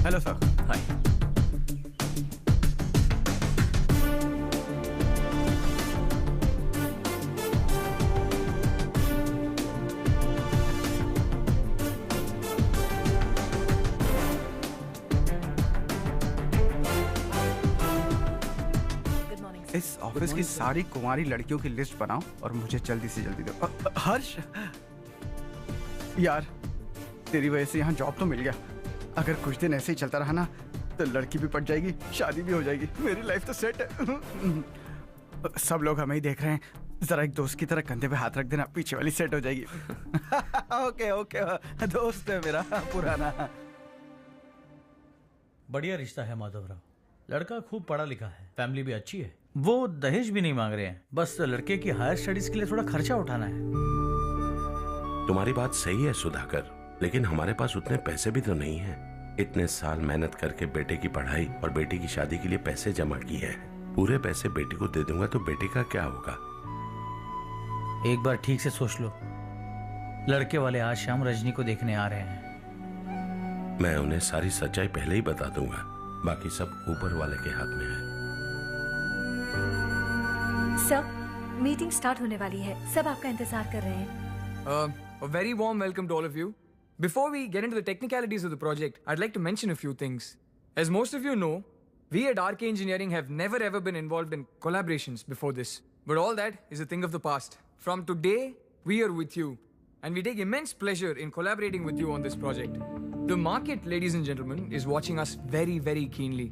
Hello sir. हाय। इस office की सारी कुंवारी लड़कियों की लिस्ट बनाओ और मुझे जल्दी से जल्दी दो। हर्ष यार, तेरी वजह से यहाँ जॉब तो मिल गया। अगर कुछ दिन ऐसे ही चलता रहा ना तो लड़की भी पट जाएगी, शादी भी हो जाएगी, मेरी लाइफ तो सेट है। सब लोग हमें ही देख रहे हैं, जरा एक दोस्त की तरह कंधे पे हाथ रख देना, पीछे वाली सेट हो जाएगी। ओके ओके, दोस्त है मेरा पुराना। बढ़िया रिश्ता है माधवराव। लड़का खूब पढ़ा लिखा है, फैमिली भी अच्छी है। वो दहेज भी नहीं मांग रहे हैं, बस लड़के की हायर स्टडीज के लिए थोड़ा खर्चा उठाना है। तुम्हारी बात सही है सुधाकर, लेकिन हमारे पास उतने पैसे भी तो नहीं हैं। इतने साल मेहनत करके बेटे की पढ़ाई और बेटी की शादी के लिए पैसे जमा किए हैं। पूरे पैसे बेटी को दे दूंगा तो बेटे का क्या होगा? एक बार ठीक से सोच लो। लड़के वाले आज शाम रजनी को देखने आ रहे हैं। मैं उन्हें सारी सच्चाई पहले ही बता दूंगा, बाकी सब ऊपर वाले के हाथ में है। सर, मीटिंग स्टार्ट होने वाली है, सब आपका इंतजार कर रहे हैं। A very warm welcome to all of you. Before we get into the technicalities of the project, I'd like to mention a few things. As most of you know, we at RK Engineering have never ever been involved in collaborations before this. But all that is a thing of the past. From today, we are with you. And we take immense pleasure in collaborating with you on this project. The market, ladies and gentlemen, is watching us very, very keenly.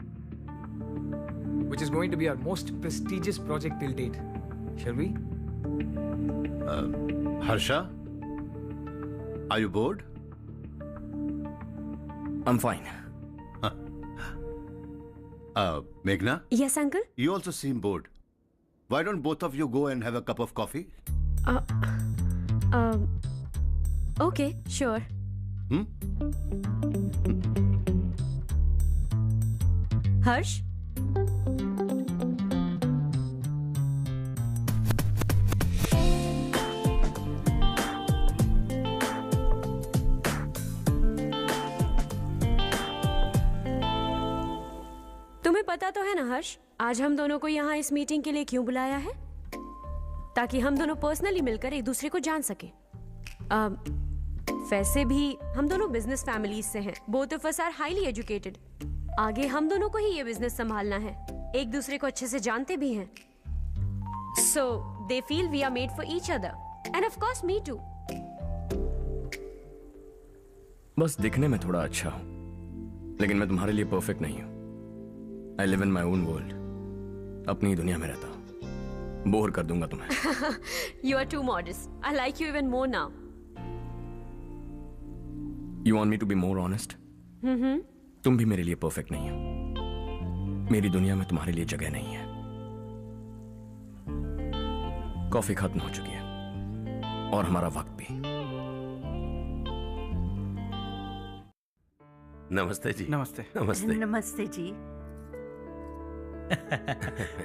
Which is going to be our most prestigious project till date. Shall we? Harsha? Are you bored? I'm fine. Meghna? Yes, uncle? You also seem bored. Why don't both of you go and have a cup of coffee? Okay, sure. Harsh? तुम्हें पता तो है ना हर्ष, आज हम दोनों को यहाँ इस मीटिंग के लिए क्यों बुलाया है? ताकि हम दोनों पर्सनली मिलकर एक दूसरे को जान सके। वैसे भी हम दोनों बिजनेस फैमिलीज से हैं। Both of us are highly educated. आगे हम दोनों को ही ये बिजनेस संभालना है। एक दूसरे को अच्छे से जानते भी हैं। So they feel we are made for each other and of course me too. बस दिखने में थोड़ा अच्छा हूं, लेकिन मैं तुम्हारे लिए परफेक्ट नहीं हूं। I live in my own world. अपनी ही दुनिया में रहता हूं। बोर कर दूंगा तुम्हें। You are too modest. I like you even more now. You want me to be more honest? तुम भी मेरे लिए परफेक्ट नहीं हो। मेरी दुनिया में तुम्हारे लिए जगह नहीं है। कॉफी खत्म हो चुकी है और हमारा वक्त भी। नमस्ते जी। नमस्ते। नमस्ते। नमस्ते जी।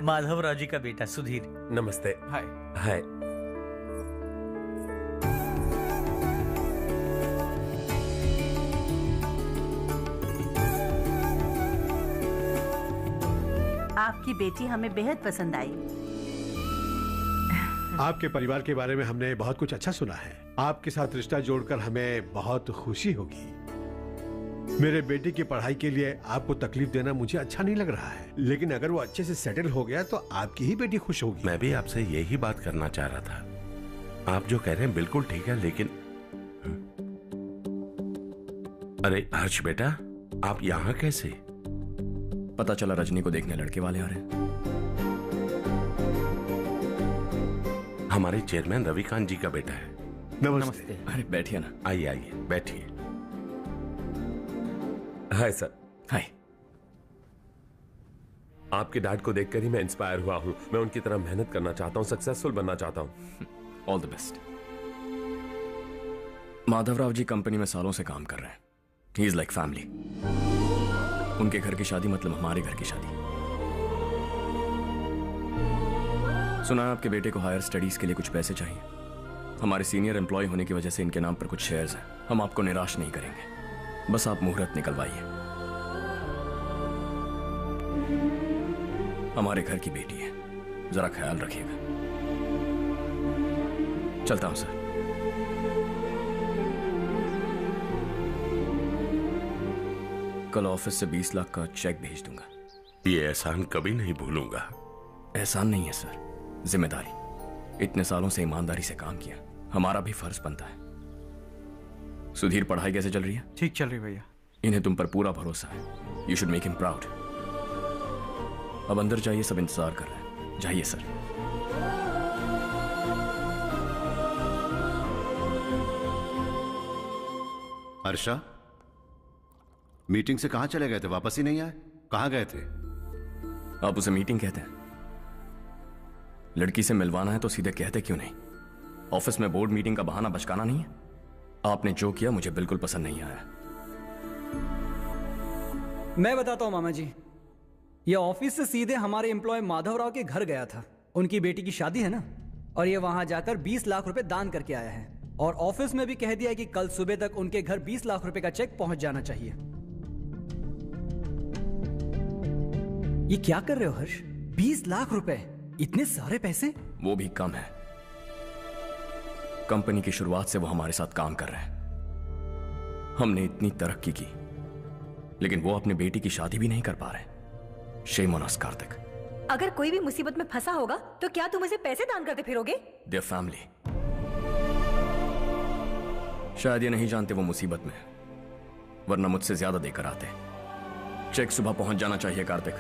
माधवराव जी का बेटा सुधीर। नमस्ते। हाय। हाय। आपकी बेटी हमें बेहद पसंद आई। आपके परिवार के बारे में हमने बहुत कुछ अच्छा सुना है। आपके साथ रिश्ता जोड़कर हमें बहुत खुशी होगी। मेरे बेटे की पढ़ाई के लिए आपको तकलीफ देना मुझे अच्छा नहीं लग रहा है, लेकिन अगर वो अच्छे से सेटल हो गया तो आपकी ही बेटी खुश होगी। मैं भी आपसे यही बात करना चाह रहा था। आप जो कह रहे हैं बिल्कुल ठीक है, लेकिन अरे हर्ष बेटा, आप यहाँ कैसे? पता चला रजनी को देखने लड़के वाले आ रहे हैं। हमारे चेयरमैन रविकांत जी का बेटा है। नमस्ते। अरे बैठिए ना। आइए आइए बैठिए। Hi sir. हाय। आपके डैड को देखकर ही मैं इंस्पायर हुआ हूं। मैं उनकी तरह मेहनत करना चाहता हूं, सक्सेसफुल बनना चाहता हूं। All the best. Madhavrao ji company में सालों से काम कर रहे हैं। He is like family. उनके घर की शादी मतलब हमारे घर की शादी। सुना है आपके बेटे को हायर स्टडीज के लिए कुछ पैसे चाहिए। हमारे सीनियर एम्प्लॉय होने की वजह से इनके नाम पर कुछ शेयर्स हैं। हम आपको निराश नहीं करेंगे, बस आप मुहूर्त निकलवाइए। हमारे घर की बेटी है, जरा ख्याल रखिएगा। चलता हूं सर। कल ऑफिस से 20 लाख का चेक भेज दूंगा। ये एहसान कभी नहीं भूलूंगा। एहसान नहीं है सर, जिम्मेदारी। इतने सालों से ईमानदारी से काम किया, हमारा भी फर्ज बनता है। सुधीर, पढ़ाई कैसे चल रही है? ठीक चल रही भैया। इन्हें तुम पर पूरा भरोसा है। You should make him proud. अब अंदर जाइए, सब इंतजार कर रहे हैं। जाइए सर। हर्षा, मीटिंग से कहां चले गए थे? वापस ही नहीं आए? कहां गए थे? आप उसे मीटिंग कहते हैं? लड़की से मिलवाना है तो सीधे कहते क्यों नहीं? ऑफिस में बोर्ड मीटिंग का बहाना बचकाना नहीं है। आपने जो किया मुझे बिल्कुल पसंद नहीं आया। मैं बताता हूं मामा जी, ये ऑफिस से सीधे हमारे एम्प्लॉय माधवराव के घर गया था। उनकी बेटी की शादी है ना, और ये वहां जाकर 20 लाख रुपए दान करके आया है। और ऑफिस में भी कह दिया कि कल सुबह तक उनके घर 20 लाख रुपए का चेक पहुंच जाना चाहिए। ये क्या कर रहे हो हर्ष? 20 लाख रुपए, इतने सारे पैसे? वो भी कम है। कंपनी की शुरुआत से वो हमारे साथ काम कर रहे हैं। हमने इतनी तरक्की की, लेकिन वो अपनी बेटी की शादी भी नहीं कर पा रहे। Shame on us Kartik. अगर कोई भी मुसीबत में फंसा होगा तो क्या तुम उसे पैसे दान करते फिरोगे? Their family. शायद ये नहीं जानते वो मुसीबत में, वरना मुझसे ज्यादा देकर आते। चेक सुबह पहुंच जाना चाहिए कार्तिक।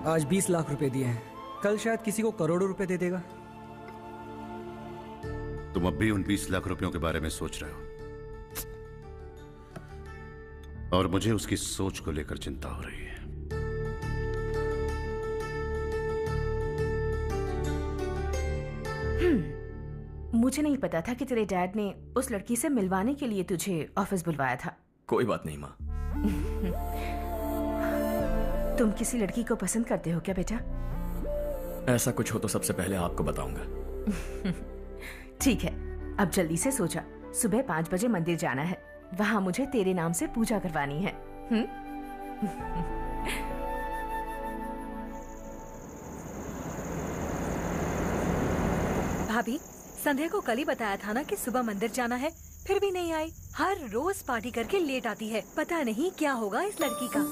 आज 20 लाख रुपए दिए हैं, कल शायद किसी को करोड़ों रुपए दे देगा। तुम अब भी उन 20 लाख रुपयों के बारे में सोच रहे हो, और मुझे उसकी सोच को लेकर चिंता हो रही है। मुझे नहीं पता था कि तेरे डैड ने उस लड़की से मिलवाने के लिए तुझे ऑफिस बुलवाया था। कोई बात नहीं माँ। तुम किसी लड़की को पसंद करते हो क्या बेटा? ऐसा कुछ हो तो सबसे पहले आपको बताऊंगा। ठीक है, अब जल्दी से सो जा। सुबह 5 बजे मंदिर जाना है, वहां मुझे तेरे नाम से पूजा करवानी है। भाभी, संध्या को कल ही बताया था ना कि सुबह मंदिर जाना है, फिर भी नहीं आई। हर रोज पार्टी करके लेट आती है। पता नहीं क्या होगा इस लड़की का।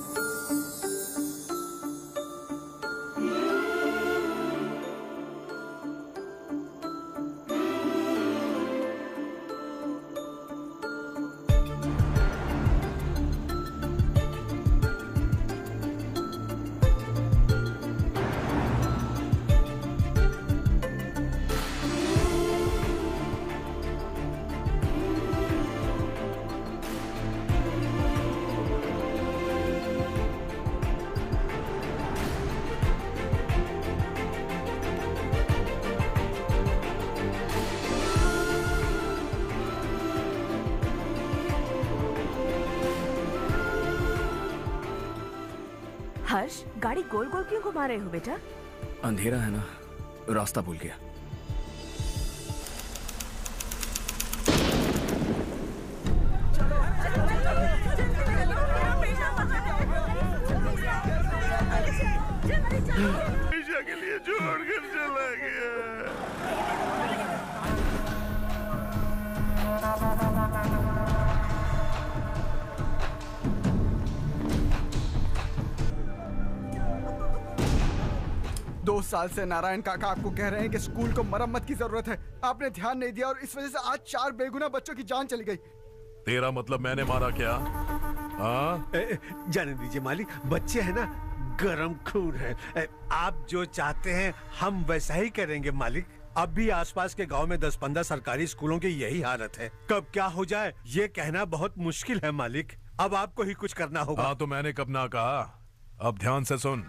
हर्ष, गाड़ी गोल गोल क्यों घुमा रहे हो बेटा? अंधेरा है ना, रास्ता भूल गया। हमेशा के लिए छोड़कर चला गया। 2 साल से नारायण काका आपको कह रहे हैं कि स्कूल को मरम्मत की जरूरत है। आपने ध्यान नहीं दिया और इस वजह से आज 4 बेगुनाह बच्चों की जान चली गई। तेरा मतलब मैंने मारा क्या? हाँ? जाने दीजिए मालिक, बच्चे हैं ना, गरम खून है। आप जो चाहते हैं हम वैसा ही करेंगे मालिक। अब भी आसपास के गांव में 10-15 सरकारी स्कूलों की यही हालत है। कब क्या हो जाए ये कहना बहुत मुश्किल है मालिक। अब आपको ही कुछ करना होगा। हाँ, तो मैंने कब ना कहा। अब ध्यान से सुन,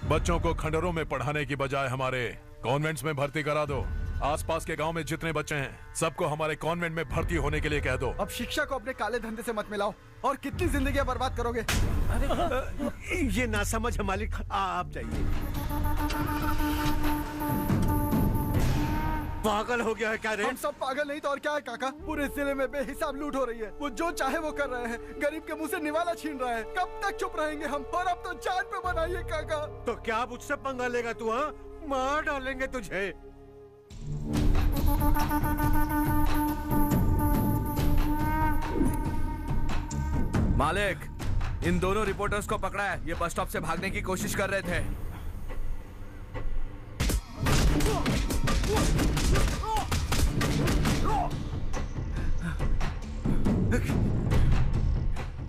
बच्चों को खंडरों में पढ़ाने की बजाय हमारे कॉन्वेंट्स में भर्ती करा दो। आसपास के गांव में जितने बच्चे हैं सबको हमारे कॉन्वेंट में भर्ती होने के लिए कह दो। अब शिक्षा को अपने काले धंधे से मत मिलाओ, और कितनी जिंदगियां बर्बाद करोगे। ये ना समझ है मालिक, आप जाइए। पागल हो गया है क्या रे? हम सब पागल नहीं तो और क्या है काका। पूरे जिले में बेहिसाब लूट हो रही है। वो जो चाहे वो कर रहे हैं। गरीब के मुंह से निवाला छीन रहा है। कब तक चुप रहेंगे हम? और अब तो जान पे बनाइए काका। तो क्या मुझसे पंगा लेगा तू? हाँ, मार डालेंगे तुझे। मालिक, इन दोनों रिपोर्टर्स को पकड़ा है। ये बस स्टॉप से भागने की कोशिश कर रहे थे।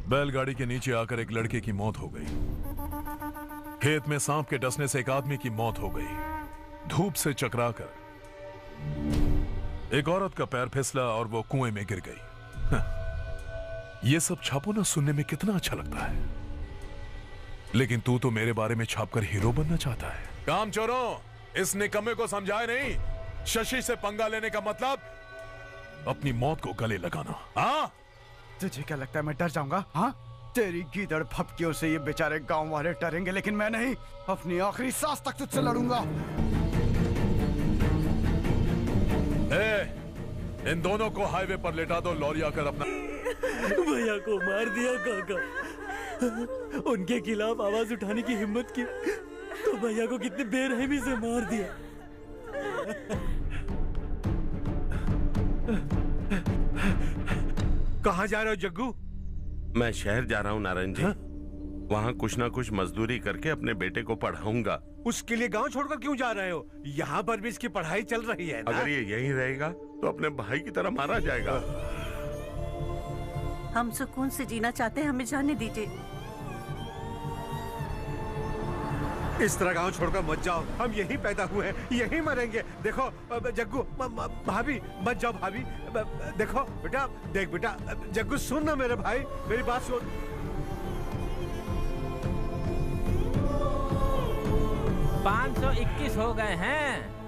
बैलगाड़ी के नीचे आकर एक लड़के की मौत हो गई। खेत में सांप के डसने से एक आदमी की मौत हो गई। धूप से चकराकर एक औरत का पैर फिसला और वो कुएं में गिर गई। ये सब छापो ना, सुनने में कितना अच्छा लगता है, लेकिन तू तो मेरे बारे में छापकर हीरो बनना चाहता है। काम चोरों, इस निकम्मे को समझाए नहीं। शशि से पंगा लेने का मतलब अपनी मौत को गले लगाना। हाँ, तुझे क्या लगता है मैं डर जाऊंगा? हाँ, तेरी गीदड़ फपकियों से ये बेचारे गांव वाले डरेंगे, लेकिन मैं नहीं। अपनी आखिरी सांस तक तुझसे लड़ूंगा। इन दोनों को हाईवे पर लेटा दो। लॉरी आकर अपना भैया को मार दिया काका। उनके खिलाफ आवाज उठाने की हिम्मत की तो भैया को कितनी बेरहमी से मार दिया। कहाँ जा रहे हो जग्गू? मैं शहर जा रहा हूँ नारायण जी। वहाँ कुछ ना कुछ मजदूरी करके अपने बेटे को पढ़ाऊंगा। उसके लिए गांव छोड़कर क्यों जा रहे हो? यहाँ पर भी इसकी पढ़ाई चल रही है ना? अगर ये यहीं रहेगा तो अपने भाई की तरह मारा जाएगा। हम सुकून से जीना चाहते हैं, हमें जाने दीजिए। इस तरह गांव छोड़कर मत जाओ। हम यहीं पैदा हुए हैं, यहीं मरेंगे। देखो जग्गू, भाभी मत जाओ। भाभी देखो बेटा, देख बेटा, जग्गू सुन ना मेरे भाई, मेरी बात सुन। 521 हो गए हैं।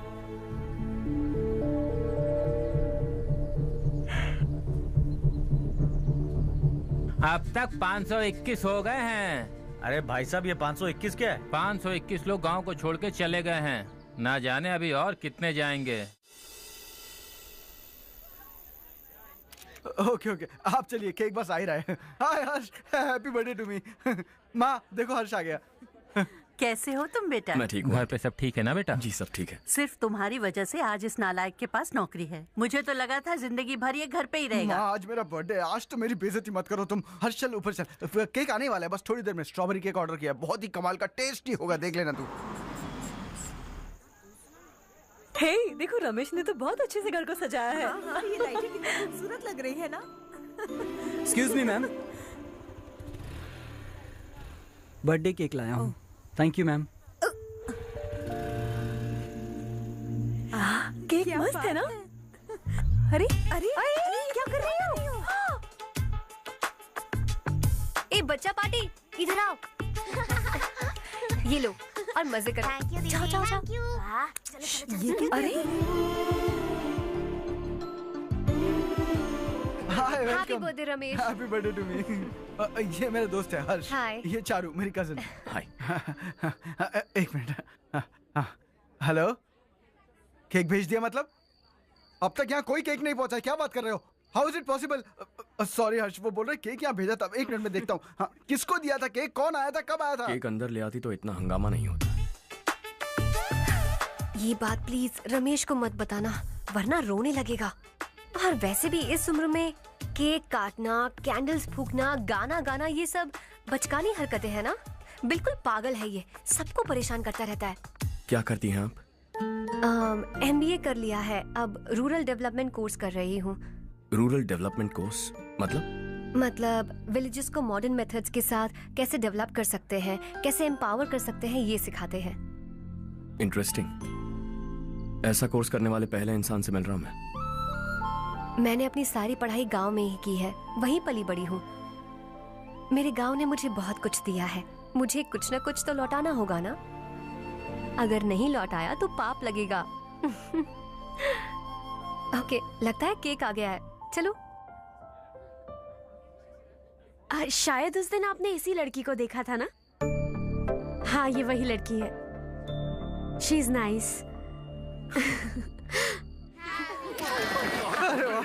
अब तक 521 हो गए हैं। अरे भाई साहब, ये 521 क्या है? 521 लोग गांव को छोड़ के चले गए हैं। ना जाने अभी और कितने जाएंगे। ओके ओके, आप चलिए, केक बस आ ही रहा है। हाय हर्ष, हैप्पी बर्थडे टू मी। माँ देखो, हर्ष आ गया। कैसे हो तुम बेटा? मैं ठीक हूँ। घर पे सब ठीक है ना बेटा? जी सब ठीक है। सिर्फ तुम्हारी वजह से आज इस नालायक के पास नौकरी है। मुझे तो लगा था जिंदगी भर ये घर पे ही रहेगा। माँ, आज मेरा बर्थडे है। आज तो मेरी बेइज्जती मत करो तुम। हर्ष चल ऊपर चल, केक आने वाला है बस थोड़ी देर में। स्ट्रॉबेरी केक ऑर्डर किया, बहुत ही कमाल का, टेस्टी होगा, देख लेना तू। हे, देखो रमेश ने तो बहुत अच्छे से घर को सजाया है। हाँ, ये लाइटें कितनी खूबसूरत लग रही है ना। Excuse me ma'am, birthday cake लाया हूँ। Thank you ma'am. केक मस्त है ना? अरे अरे क्या कर रही हो? ए बच्चा पार्टी, इधर आओ। ये लो और मजे करो। जाओ जाओ जाओ। ये क्या? अरे hi, happy birthday Ramesh. Happy birthday to me. ये मेरा दोस्त है हर्ष। हाय। ये चारू, मेरी कजिन। हाय। एक मिनट। हेलो, केक भेज दिया मतलब? अब तक यहाँ कोई केक नहीं पहुंचा। क्या बात कर रहे हो? How is it possible? Sorry Harsh, वो बोल रहे केक यहाँ भेजा था। एक मिनट में देखता हूँ। हाँ, किसको दिया था केक? कौन आया था? कब आया था? केक अंदर ले आती तो इतना हंगामा नहीं होता। ये बात प्लीज रमेश को मत बताना, वरना रोने लगेगा। और वैसे भी इस उम्र में केक काटना, कैंडल्स फूकना, गाना गाना, ये सब बचकानी हरकतें हैं ना। बिल्कुल पागल है ये, सबको परेशान करता रहता है। क्या करती हैं आप? MBA कर लिया है, अब रूरल डेवलपमेंट कोर्स कर रही हूँ। रूरल डेवलपमेंट कोर्स मतलब विलेजेस को मॉडर्न मेथड्स के साथ कैसे डेवलप कर सकते हैं, कैसे एम्पावर कर सकते हैं, ये सिखाते हैं। इंटरेस्टिंग। ऐसा कोर्स करने वाले पहले इंसान से मिल रहा हूँ मैं। मैंने अपनी सारी पढ़ाई गांव में ही की है, वहीं पली बड़ी हूँ। मेरे गांव ने मुझे बहुत कुछ दिया है, मुझे कुछ न कुछ तो लौटाना होगा ना। अगर नहीं लौटाया तो पाप लगेगा। ओके, लगता है केक आ गया है। चलो। शायद उस दिन आपने इसी लड़की को देखा था ना? हाँ, ये वही लड़की है। She is nice.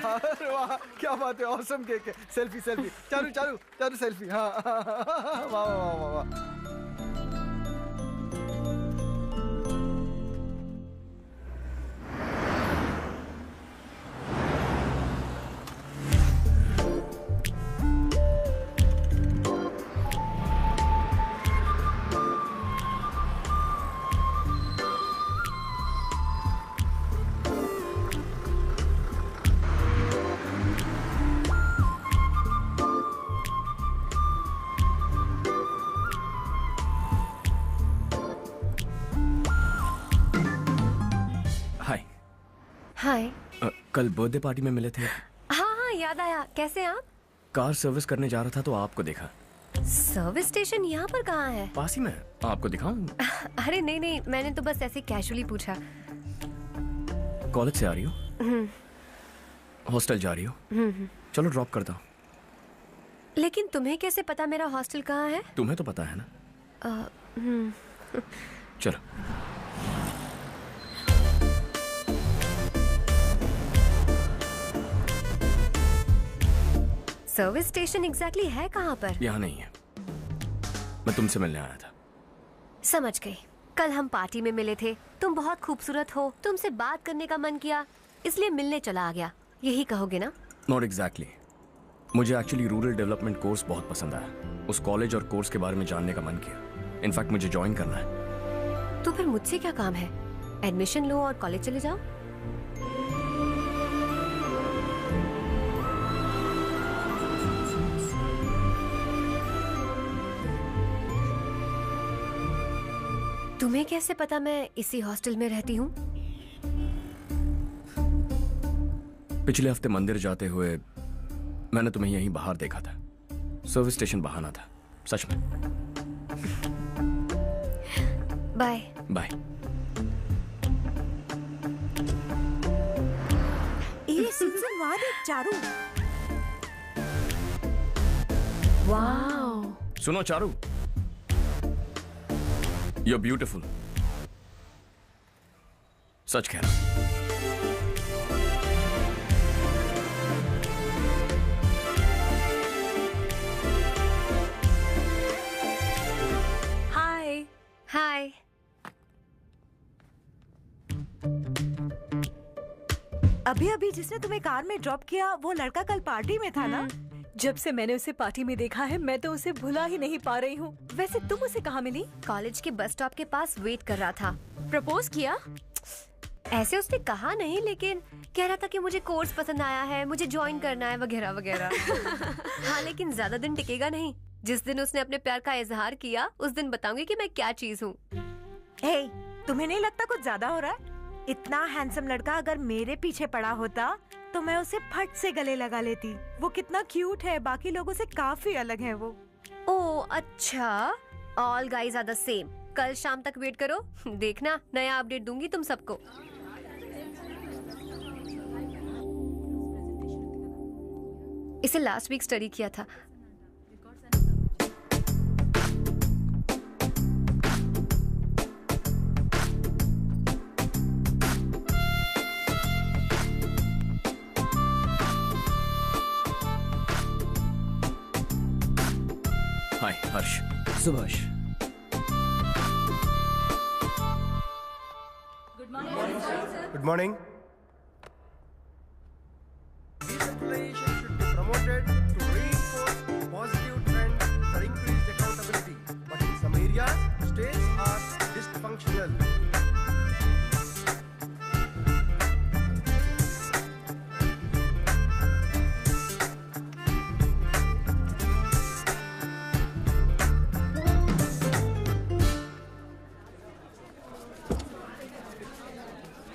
अरे वाह क्या बात है, ऑसम केक है। Selfie selfie, Charu Charu Charu selfie. हाँ वाह वाह वाह वाह। हाय। कल बर्थडे पार्टी में मिले थे। हाँ हाँ याद आया। कैसे आप? कार सर्विस करने जा रहा था तो आपको देखा। सर्विस स्टेशन यहाँ पर कहाँ है? पास ही में। आपको दिखाऊं? अरे नहीं नहीं, मैंने तो बस ऐसे कैजुअली पूछा। कॉलेज से आ रही हो? हॉस्टल जा रही हो? चलो ड्रॉप करता हूँ। लेकिन तुम्हें कैसे पता मेरा हॉस्टल कहाँ है? तुम्हें तो पता है ना। चलो। सर्विस स्टेशन एग्जैक्टली है कहाँ पर? यहाँ नहीं है, मैं तुमसे मिलने आया था। समझ गई। कल हम पार्टी में मिले थे, तुम बहुत खूबसूरत हो, तुमसे बात करने का मन किया, इसलिए मिलने चला आ गया, यही कहोगे ना? Not exactly. मुझे एक्चुअली रूरल डेवलपमेंट कोर्स बहुत पसंद आया। उस कॉलेज और कोर्स के बारे में जानने का मन किया। इनफैक्ट मुझे ज्वाइन करना है। तो फिर मुझसे क्या काम है? एडमिशन लो और कॉलेज चले जाओ। तुम्हें कैसे पता मैं इसी हॉस्टल में रहती हूँ? पिछले हफ्ते मंदिर जाते हुए मैंने तुम्हें यहीं बाहर देखा था। सर्विस स्टेशन बहाना था, सच में। Bye bye. ये सुन वाह देख चारू। वाओ। सुनो चारू, You're beautiful. सच कह रहा। हाय हाय। अभी अभी जिसने तुम्हें कार में ड्रॉप किया वो लड़का कल पार्टी में था ना? जब से मैंने उसे पार्टी में देखा है मैं तो उसे भुला ही नहीं पा रही हूँ। वैसे तुम उसे कहाँ मिली? कॉलेज के बस स्टॉप के पास वेट कर रहा था। प्रपोज किया? ऐसे उसने कहा नहीं, लेकिन कह रहा था कि मुझे कोर्स पसंद आया है, मुझे ज्वाइन करना है वगैरह वगैरह। हाँ लेकिन ज्यादा दिन टिकेगा नहीं। जिस दिन उसने अपने प्यार का इजहार किया उस दिन बताऊंगी कि मैं क्या चीज हूँ। हे, तुम्हें नहीं लगता कुछ ज्यादा हो रहा है? इतना हैंडसम लड़का अगर मेरे पीछे पड़ा होता तो मैं उसे फट से गले लगा लेती। वो कितना क्यूट है, बाकी लोगों से काफी अलग है वो। ओह अच्छा, all guys are the same. कल शाम तक वेट करो, देखना नया अपडेट दूंगी तुम सबको। इसे लास्ट वीक स्टडी किया था। हाय हर्ष। Subhash. Good morning. Decentralization should be promoted to reinforce positive trends for increased accountability. But in some areas, states are dysfunctional.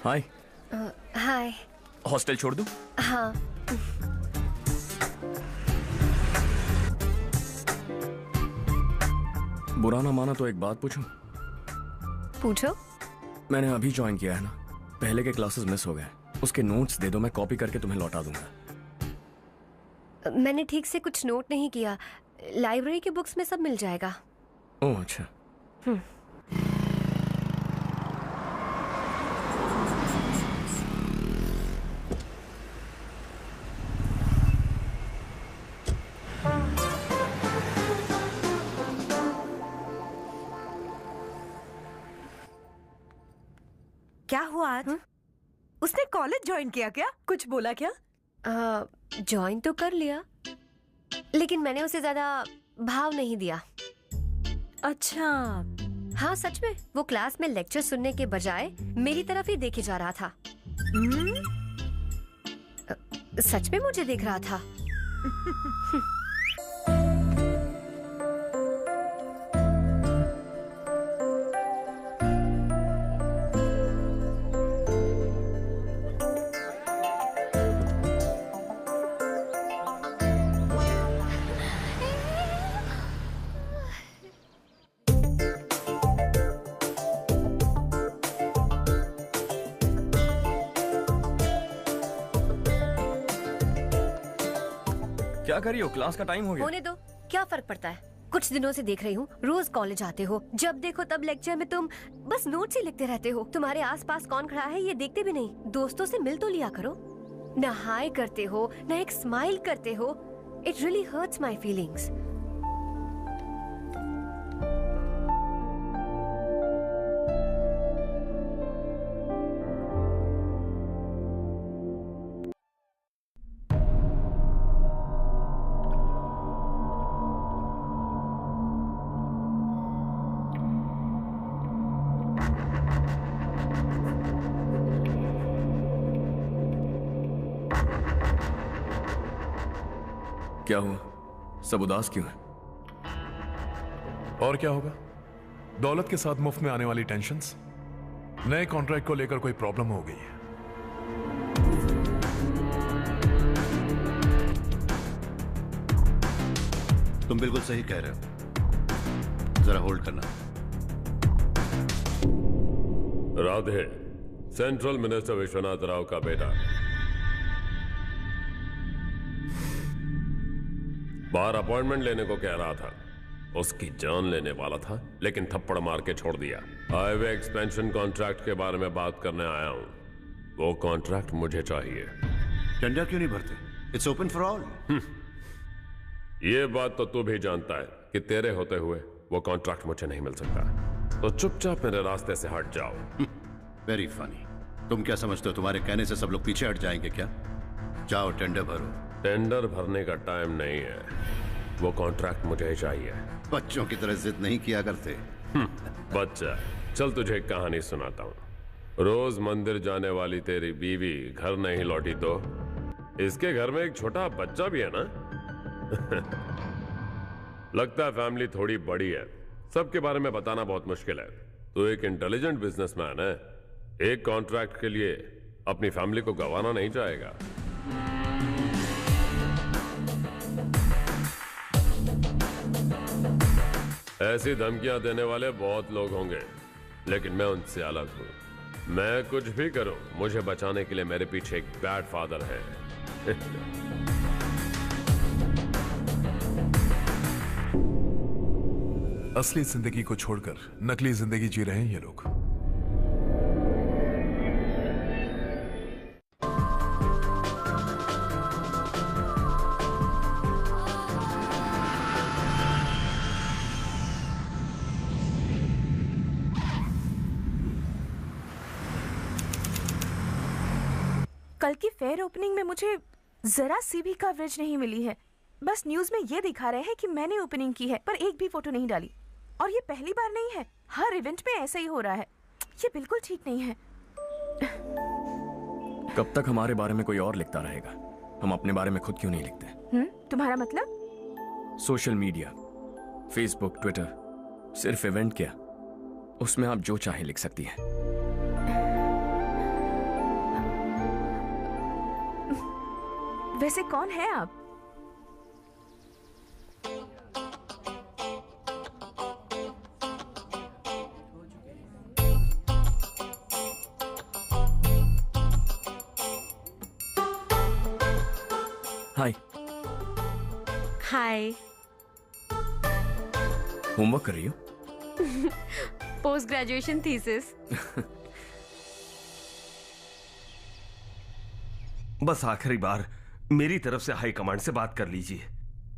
Hi. Hi. Hostel छोड़ दूं? हाँ। बुरा ना माना तो एक बात पूछूं? पूछो। मैंने अभी ज्वाइन किया है ना, पहले के क्लासेस मिस हो गए। उसके नोट्स दे दो, मैं कॉपी करके तुम्हें लौटा दूंगा। मैंने ठीक से कुछ नोट नहीं किया। लाइब्रेरी के बुक्स में सब मिल जाएगा। ओह अच्छा। क्या हुआ आज? उसने कॉलेज ज्वाइन किया क्या? कुछ बोला क्या? ज्वाइन तो कर लिया, लेकिन मैंने उसे ज्यादा भाव नहीं दिया। अच्छा। हाँ सच में, वो क्लास में लेक्चर सुनने के बजाय मेरी तरफ ही देखे जा रहा था। सच में मुझे देख रहा था। क्या कर रही हो? क्लास का टाइम हो गया। होने दो, क्या फर्क पड़ता है? कुछ दिनों से देख रही हूँ, रोज कॉलेज आते हो, जब देखो तब लेक्चर में तुम बस नोट्स ही लिखते रहते हो। तुम्हारे आसपास कौन खड़ा है ये देखते भी नहीं। दोस्तों से मिल तो लिया करो। न हाय करते हो, न एक स्माइल करते हो। It really hurts my feelings. क्या हुआ? सब उदास क्यों है? और क्या होगा? दौलत के साथ मुफ्त में आने वाली टेंशन्स। नए कॉन्ट्रैक्ट को लेकर कोई प्रॉब्लम हो गई है। तुम बिल्कुल सही कह रहे हो, जरा होल्ड करना। राधे, सेंट्रल मिनिस्टर विश्वनाथ राव का बेटा। बाहर अपॉइंटमेंट लेने को कह रहा था। उसकी जान लेने वाला था, लेकिन थप्पड़ मार के छोड़ दिया। हाईवे एक्सपेंशन कॉन्ट्रैक्ट के बारे में बात करने आया हूं। वो कॉन्ट्रैक्ट मुझे चाहिए। टेंडर क्यों नहीं भरते? It's open for all. ये बात तो तू भी जानता है कि तेरे होते हुए वो कॉन्ट्रैक्ट मुझे नहीं मिल सकता। तो चुपचाप मेरे रास्ते से हट जाओ। Very funny. तुम क्या समझते हो तुम्हारे कहने से सब लोग पीछे हट जाएंगे क्या? जाओ टेंडर भरो। टेंडर भरने का टाइम नहीं है। वो कॉन्ट्रैक्ट मुझे ही चाहिए। बच्चों की तरह जिद नहीं किया करते। बच्चा, चल तुझे एक कहानी सुनाता हूँ। रोज मंदिर जाने वाली तेरी बीवी घर नहीं लौटी तो इसके घर में एक छोटा बच्चा भी है ना। लगता है फैमिली थोड़ी बड़ी है। सबके बारे में बताना बहुत मुश्किल है। तो एक इंटेलिजेंट बिजनेसमैन है, एक कॉन्ट्रैक्ट के लिए अपनी फैमिली को गंवाना नहीं चाहेगा। ऐसी धमकियां देने वाले बहुत लोग होंगे, लेकिन मैं उनसे अलग हूं। मैं कुछ भी करूं, मुझे बचाने के लिए मेरे पीछे एक बैड फादर है। असली जिंदगी को छोड़कर नकली जिंदगी जी रहे हैं ये लोग। कल की फेयर ओपनिंग में मुझे जरा सी भी कवरेज नहीं मिली है। बस न्यूज में ये दिखा रहे हैं कि मैंने ओपनिंग की है, पर एक भी फोटो नहीं डाली। और ये पहली बार नहीं है, हर इवेंट में ऐसा ही हो रहा है। ये बिल्कुल ठीक नहीं है। कब तक हमारे बारे में कोई और लिखता रहेगा? हम अपने बारे में खुद क्यों नहीं लिखते? तुम्हारा मतलब? सोशल मीडिया, फेसबुक, ट्विटर, सिर्फ इवेंट क्या, उसमें आप जो चाहे लिख सकती हैं। वैसे कौन है आप? हाय। हाय। होमवर्क कर रही हो? Post graduation thesis. बस आखिरी बार मेरी तरफ से हाई कमांड से बात कर लीजिए।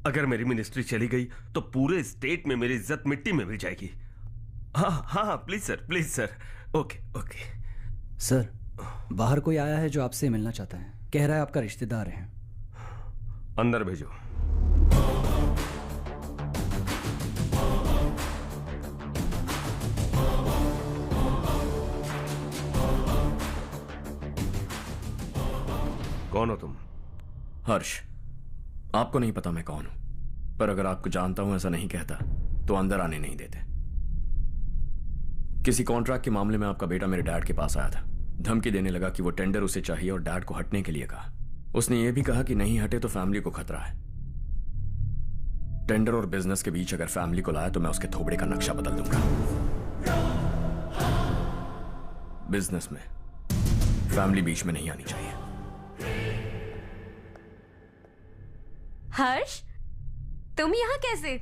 अगर मेरी मिनिस्ट्री चली गई तो पूरे स्टेट में मेरी इज्जत मिट्टी में मिल जाएगी। हाँ हाँ हाँ, please sir, please sir. Okay okay. Sir, बाहर कोई आया है जो आपसे मिलना चाहता है। कह रहा है आपका रिश्तेदार है। अंदर भेजो। कौन हो तुम? हर्ष। आपको नहीं पता मैं कौन हूं, पर अगर आपको जानता हूं ऐसा नहीं कहता तो अंदर आने नहीं देते। किसी कॉन्ट्रैक्ट के मामले में आपका बेटा मेरे डैड के पास आया था। धमकी देने लगा कि वो टेंडर उसे चाहिए और डैड को हटने के लिए कहा। उसने ये भी कहा कि नहीं हटे तो फैमिली को खतरा है। टेंडर और बिजनेस के बीच अगर फैमिली को लाया तो मैं उसके थोबड़े का नक्शा बदल दूंगा। बिजनेस में फैमिली बीच में नहीं आनी चाहिए। हर्ष, तुम यहाँ कैसे?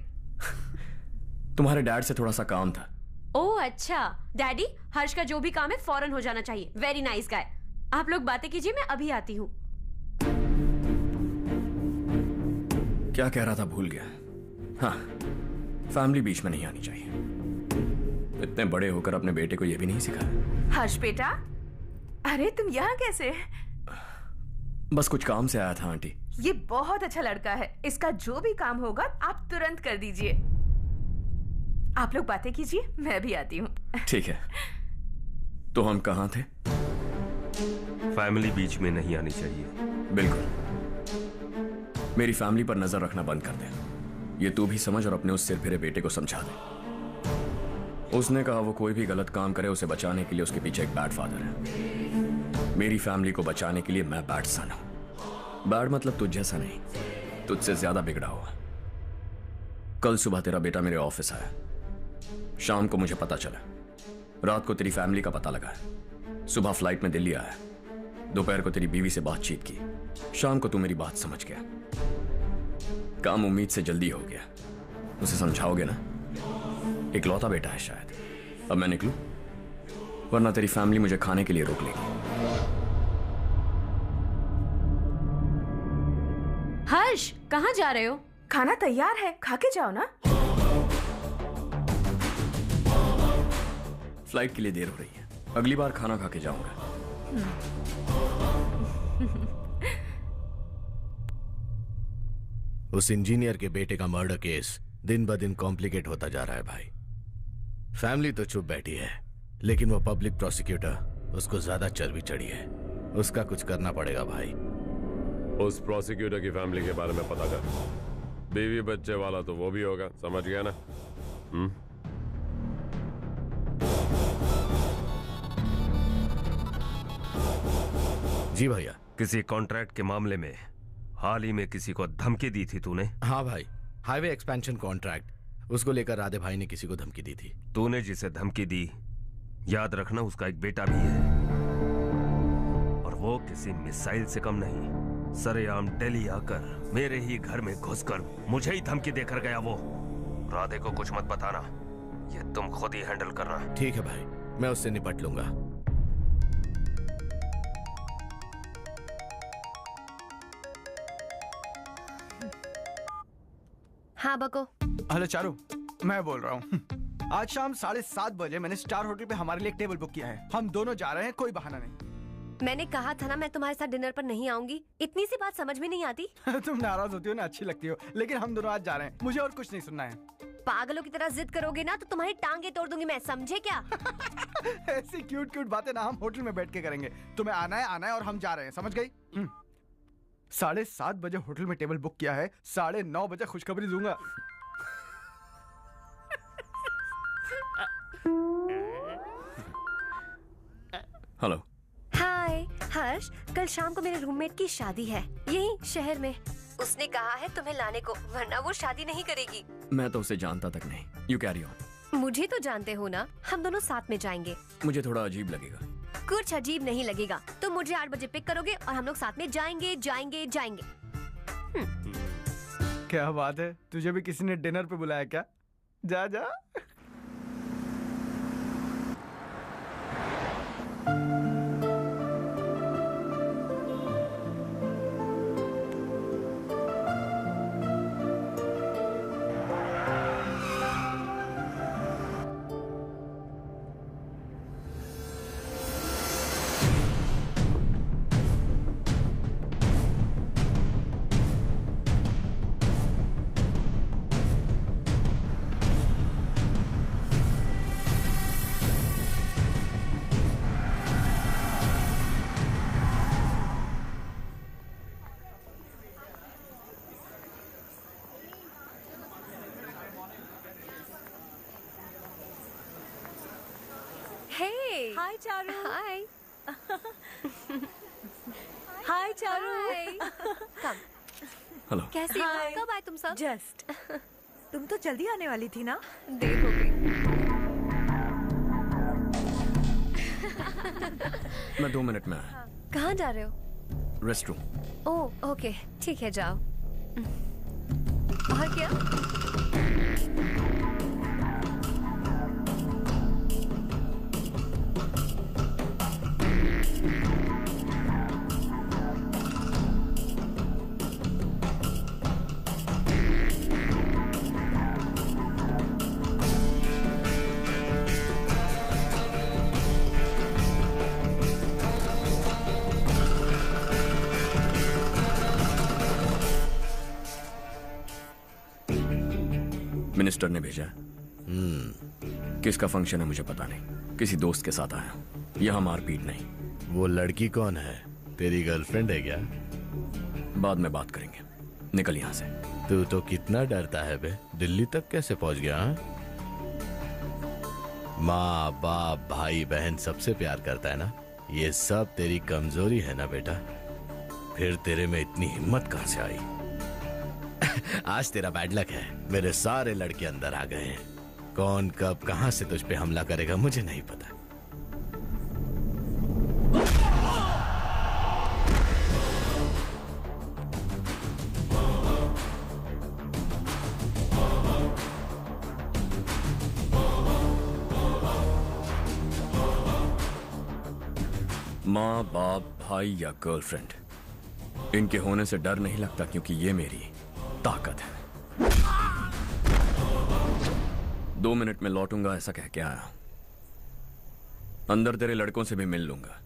तुम्हारे डैड से थोड़ा सा काम था। ओह अच्छा। डैडी, हर्ष का जो भी काम है फौरन हो जाना चाहिए। Very nice guy. आप लोग बातें कीजिए, मैं अभी आती हूँ। क्या कह रहा था भूल गया। हाँ, फैमिली बीच में नहीं आनी चाहिए। इतने बड़े होकर अपने बेटे को यह भी नहीं सिखाया। हर्ष बेटा, अरे तुम यहाँ कैसे? बस कुछ काम से आया था आंटी। ये बहुत अच्छा लड़का है। इसका जो भी काम होगा आप तुरंत कर दीजिए। आप लोग बातें कीजिए, मैं भी आती हूँ। ठीक है। तो हम कहाँ थे? फैमिली बीच में नहीं आनी चाहिए। बिल्कुल। मेरी फैमिली पर नजर रखना बंद कर दे। ये तू भी समझ और अपने उस सिर फिरे बेटे को समझा दे। उसने कहा वो कोई भी गलत काम करे उसे बचाने के लिए उसके पीछे एक बैड फादर है। मेरी फैमिली को बचाने के लिए मैं बैड सन हूं। बैड मतलब तुझ जैसा नहीं, तुझसे ज्यादा बिगड़ा हुआ। कल सुबह तेरा बेटा मेरे ऑफिस आया। शाम को मुझे पता चला। रात को तेरी फैमिली का पता लगा। सुबह फ्लाइट में दिल्ली आया। दोपहर को तेरी बीवी से बातचीत की। शाम को तू मेरी बात समझ गया। काम उम्मीद से जल्दी हो गया। उसे समझाओगे ना? इकलौता बेटा है शायद। अब मैं निकलूं, वरना तेरी फैमिली मुझे खाने के लिए रोक लेगी। हर्ष, कहाँ जा रहे हो? खाना तैयार है, खा के जाओ ना। फ्लाइट के लिए देर हो रही है। अगली बार खाना खा के जाऊंगा। उस इंजीनियर के बेटे का मर्डर केस दिन ब दिन कॉम्प्लिकेट होता जा रहा है भाई। फैमिली तो चुप बैठी है, लेकिन वो पब्लिक प्रोसिक्यूटर, उसको ज्यादा चर्बी चढ़ी है। उसका कुछ करना पड़ेगा भाई। उस प्रोसिक्यूटर की फैमिली के बारे में पता कर। बीवी बच्चे वाला तो वो भी होगा, समझ गया ना? जी भैया। किसी कॉन्ट्रैक्ट के मामले में हाल ही में किसी को धमकी दी थी तूने? हाँ भाई, हाईवे एक्सपेंशन कॉन्ट्रैक्ट, उसको लेकर राधे भाई ने किसी को धमकी दी थी। तूने जिसे धमकी दी, याद रखना उसका एक बेटा भी है, और वो किसी मिसाइल से कम नहीं। सरेआम दिल्ली आकर मेरे ही घर में घुसकर मुझे ही धमकी देकर गया वो। राधे को कुछ मत बताना, ये तुम खुद ही हैंडल करना। ठीक है भाई, मैं उससे निपट लूंगा। हाँ बको। हेलो चारू, मैं बोल रहा हूँ। आज शाम 7:30 बजे मैंने स्टार होटल पे हमारे लिए एक टेबल बुक किया है। हम दोनों जा रहे हैं, कोई बहाना नहीं। मैंने कहा था ना मैं तुम्हारे साथ डिनर पर नहीं आऊंगी। इतनी सी बात समझ में नहीं आती? तुम नाराज होती हो ना, अच्छी लगती हो, लेकिन हम दोनों आज जा रहे हैं। मुझे और कुछ नहीं सुनना है। पागलों की तरह जिद करोगे ना तो तुम्हारी टांगे तोड़ दूंगी मैं, समझे क्या? ऐसी क्यूट क्यूट बातें ना हम होटल में बैठ के करेंगे। तुम्हें आना है और हम जा रहे हैं, समझ गई? 7:30 बजे होटल में टेबल बुक किया है, 9:30 बजे खुशखबरी दूंगा। हेलो। हाय हर्ष, कल शाम को मेरे रूममेट की शादी है यही शहर में। उसने कहा है तुम्हें लाने को, वरना वो शादी नहीं करेगी। मैं तो उसे जानता तक नहीं। You carry on. मुझे तो जानते हो ना, हम दोनों साथ में जाएंगे। मुझे थोड़ा अजीब लगेगा। कुछ अजीब नहीं लगेगा। तुम मुझे 8 बजे पिक करोगे और हम लोग साथ में जाएंगे जाएंगे जाएंगे। क्या बात है, तुझे भी किसी ने डिनर पे बुलाया क्या? जा जा। हाय चारू। हाय। हाय चारू। कम। हेलो। कैसी हो? कब आए तुम सब? जस्ट। तुम तो जल्दी आने वाली थी ना? देर हो गई। मैं 2 मिनट में आया। कहाँ जा रहे हो? Rest room. ओह ओके, ठीक है, जाओ। और क्या? मिनिस्टर ने भेजा है। किसका फंक्शन है मुझे पता नहीं, किसी दोस्त के साथ आया हूं। यहाँ मारपीट नहीं। वो लड़की कौन है? तेरी गर्लफ्रेंड है क्या? बाद में बात करेंगे, निकल यहाँ से। तू तो कितना डरता है बे, दिल्ली तक कैसे पहुंच गया? हाँ? माँ बाप भाई बहन सबसे प्यार करता है ना, ये सब तेरी कमजोरी है ना बेटा। फिर तेरे में इतनी हिम्मत कहाँ से आई? आज तेरा बैड लक है, मेरे सारे लड़के अंदर आ गए हैं। कौन कब कहां से तुझ पे हमला करेगा मुझे नहीं पता। माँ बाप भाई या गर्लफ्रेंड, इनके होने से डर नहीं लगता, क्योंकि ये मेरी ताकत है। 2 मिनट में लौटूंगा ऐसा कह के आया। अंदर तेरे लड़कों से भी मिल लूंगा।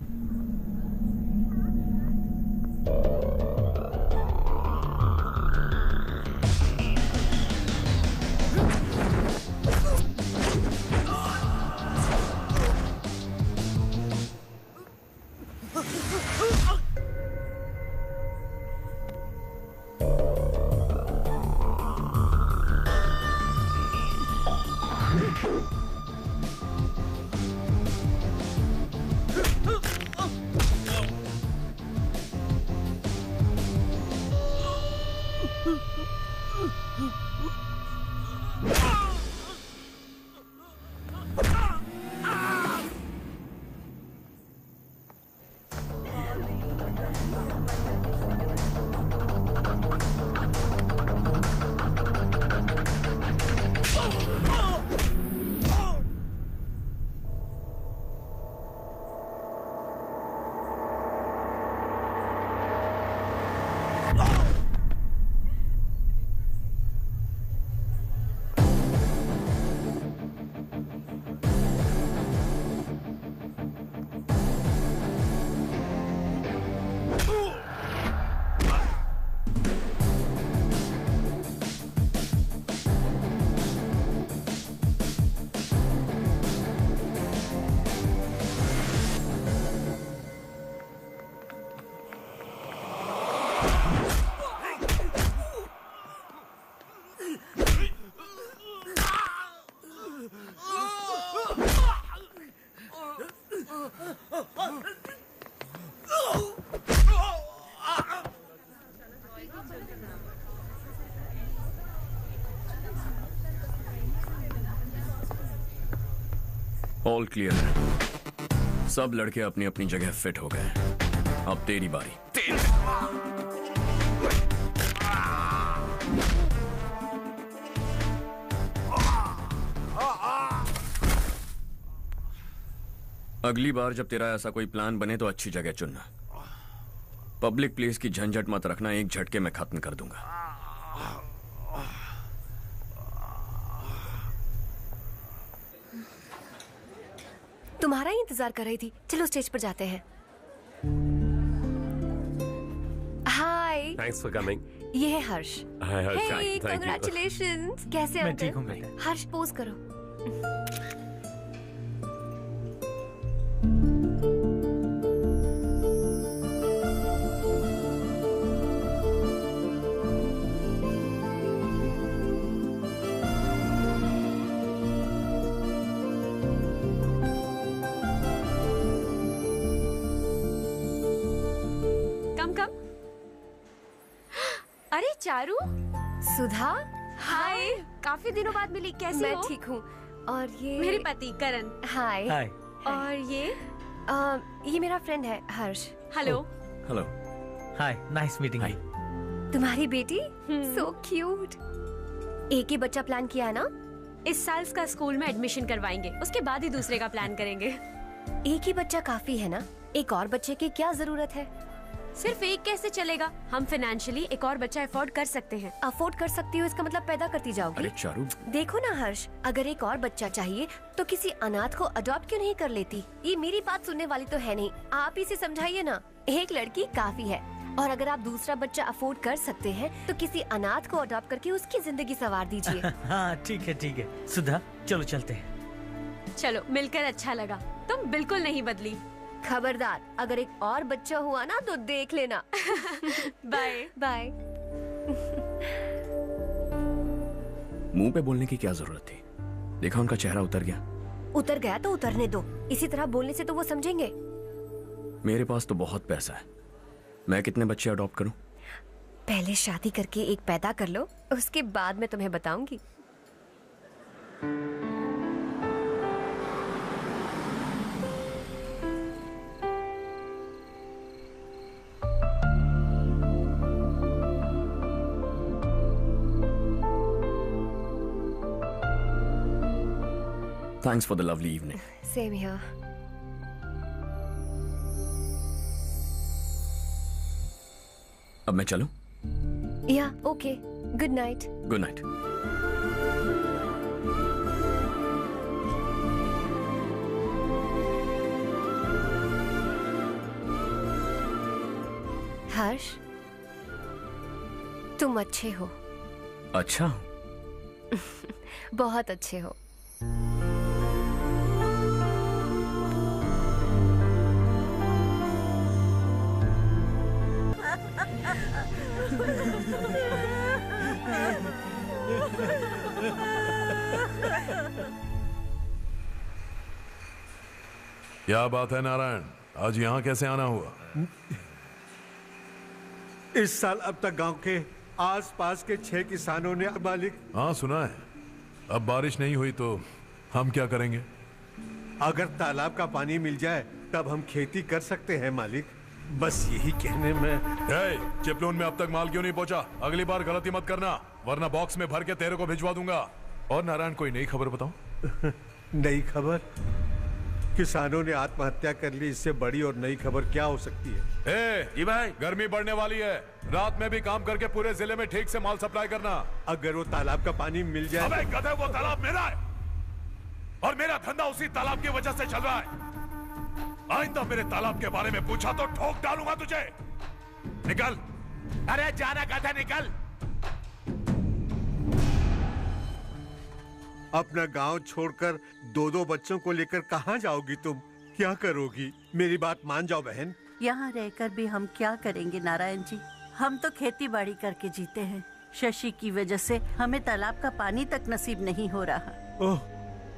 ऑल क्लियर है। सब लड़के अपनी अपनी जगह फिट हो गए। अब तेरी बारी। अगली बार जब तेरा ऐसा कोई प्लान बने तो अच्छी जगह चुनना। पब्लिक प्लेस की झंझट मत रखना, एक झटके में खत्म कर दूंगा। तुम्हारा ही इंतजार कर रही थी। चलो स्टेज पर जाते हैं। हाय। Thanks for coming. ये है Harsh. Hi Harsh, hey, thank you. Congratulations. कैसे मैं हो ठीक तुम? हूँ बेटा। हर्ष पोज करो। चारू। सुधा। हाय, काफी दिनों बाद मिली, कैसी मैं हो? ठीक हूँ। और ये मेरे पति करण। हाय। हाय। और ये मेरा फ्रेंड है Harsh. Hello. Hello. Hi, nice meeting you. तुम्हारी बेटी सो क्यूट। एक ही बच्चा प्लान किया है ना? इस साल का स्कूल में एडमिशन करवाएंगे, उसके बाद ही दूसरे का प्लान करेंगे। एक ही बच्चा काफी है ना? एक और बच्चे की क्या जरूरत है? सिर्फ एक कैसे चलेगा? हम फाइनेंशियली एक और बच्चा अफोर्ड कर सकते हैं। अफोर्ड कर सकती हो इसका मतलब पैदा करती जाओगी? अरे चारू, देखो ना हर्ष, अगर एक और बच्चा चाहिए तो किसी अनाथ को अडॉप्ट क्यों नहीं कर लेती? ये मेरी बात सुनने वाली तो है नहीं, आप इसे समझाइए ना। एक लड़की काफी है, और अगर आप दूसरा बच्चा अफोर्ड कर सकते हैं तो किसी अनाथ को अडॉप्ट करके उसकी जिंदगी संवार दीजिए। हाँ ठीक है सुधा, चलो चलते हैं। चलो, मिलकर अच्छा लगा। तुम बिल्कुल नहीं बदली। खबरदार, अगर एक और बच्चा हुआ ना तो देख लेना। Bye bye. मुंह पे बोलने की क्या जरूरत थी? देखा उनका चेहरा उतर गया। उतर गया तो उतरने दो, इसी तरह बोलने से तो वो समझेंगे। मेरे पास तो बहुत पैसा है, मैं कितने बच्चे अडॉप्ट करूं? पहले शादी करके एक पैदा कर लो, उसके बाद मैं तुम्हें बताऊंगी। Thanks for the lovely evening. Same here. अब मैं चलूं? Yeah, okay. Good night. Good night. हर्ष, तुम अच्छे हो। अच्छा। बहुत अच्छे हो। क्या बात है नारायण, आज यहाँ कैसे आना हुआ? इस साल अब तक गांव के आसपास के 6 किसानों ने मालिक। हाँ सुना है। अब बारिश नहीं हुई तो हम क्या करेंगे? अगर तालाब का पानी मिल जाए तब हम खेती कर सकते हैं मालिक। बस यही कहने में। चिपलून में अब तक माल क्यों नहीं पहुंचा? अगली बार गलती मत करना, वरना बॉक्स में भर के तेरे को भिजवा दूंगा। और नारायण, कोई नई खबर बताऊं? नई खबर? किसानों ने आत्महत्या कर ली, इससे बड़ी और नई खबर क्या हो सकती है? जी भाई, गर्मी बढ़ने वाली है, रात में भी काम करके पूरे जिले में ठीक से माल सप्लाई करना। अगर वो तालाब का पानी मिल जाए। अबे गधे, वो तालाब मेरा है और मेरा धंधा उसी तालाब की वजह से चल रहा है। आइंदा मेरे तालाब के बारे में पूछा तो ठोक डालूंगा तुझे। निकल। अरे जाना गधा, निकल। अपना गांव छोड़कर 2-2 बच्चों को लेकर कहां जाओगी तुम? क्या करोगी? मेरी बात मान जाओ बहन। यहाँ रहकर भी हम क्या करेंगे नारायण जी? हम तो खेती बाड़ी करके जीते हैं। शशि की वजह से हमें तालाब का पानी तक नसीब नहीं हो रहा। ओह,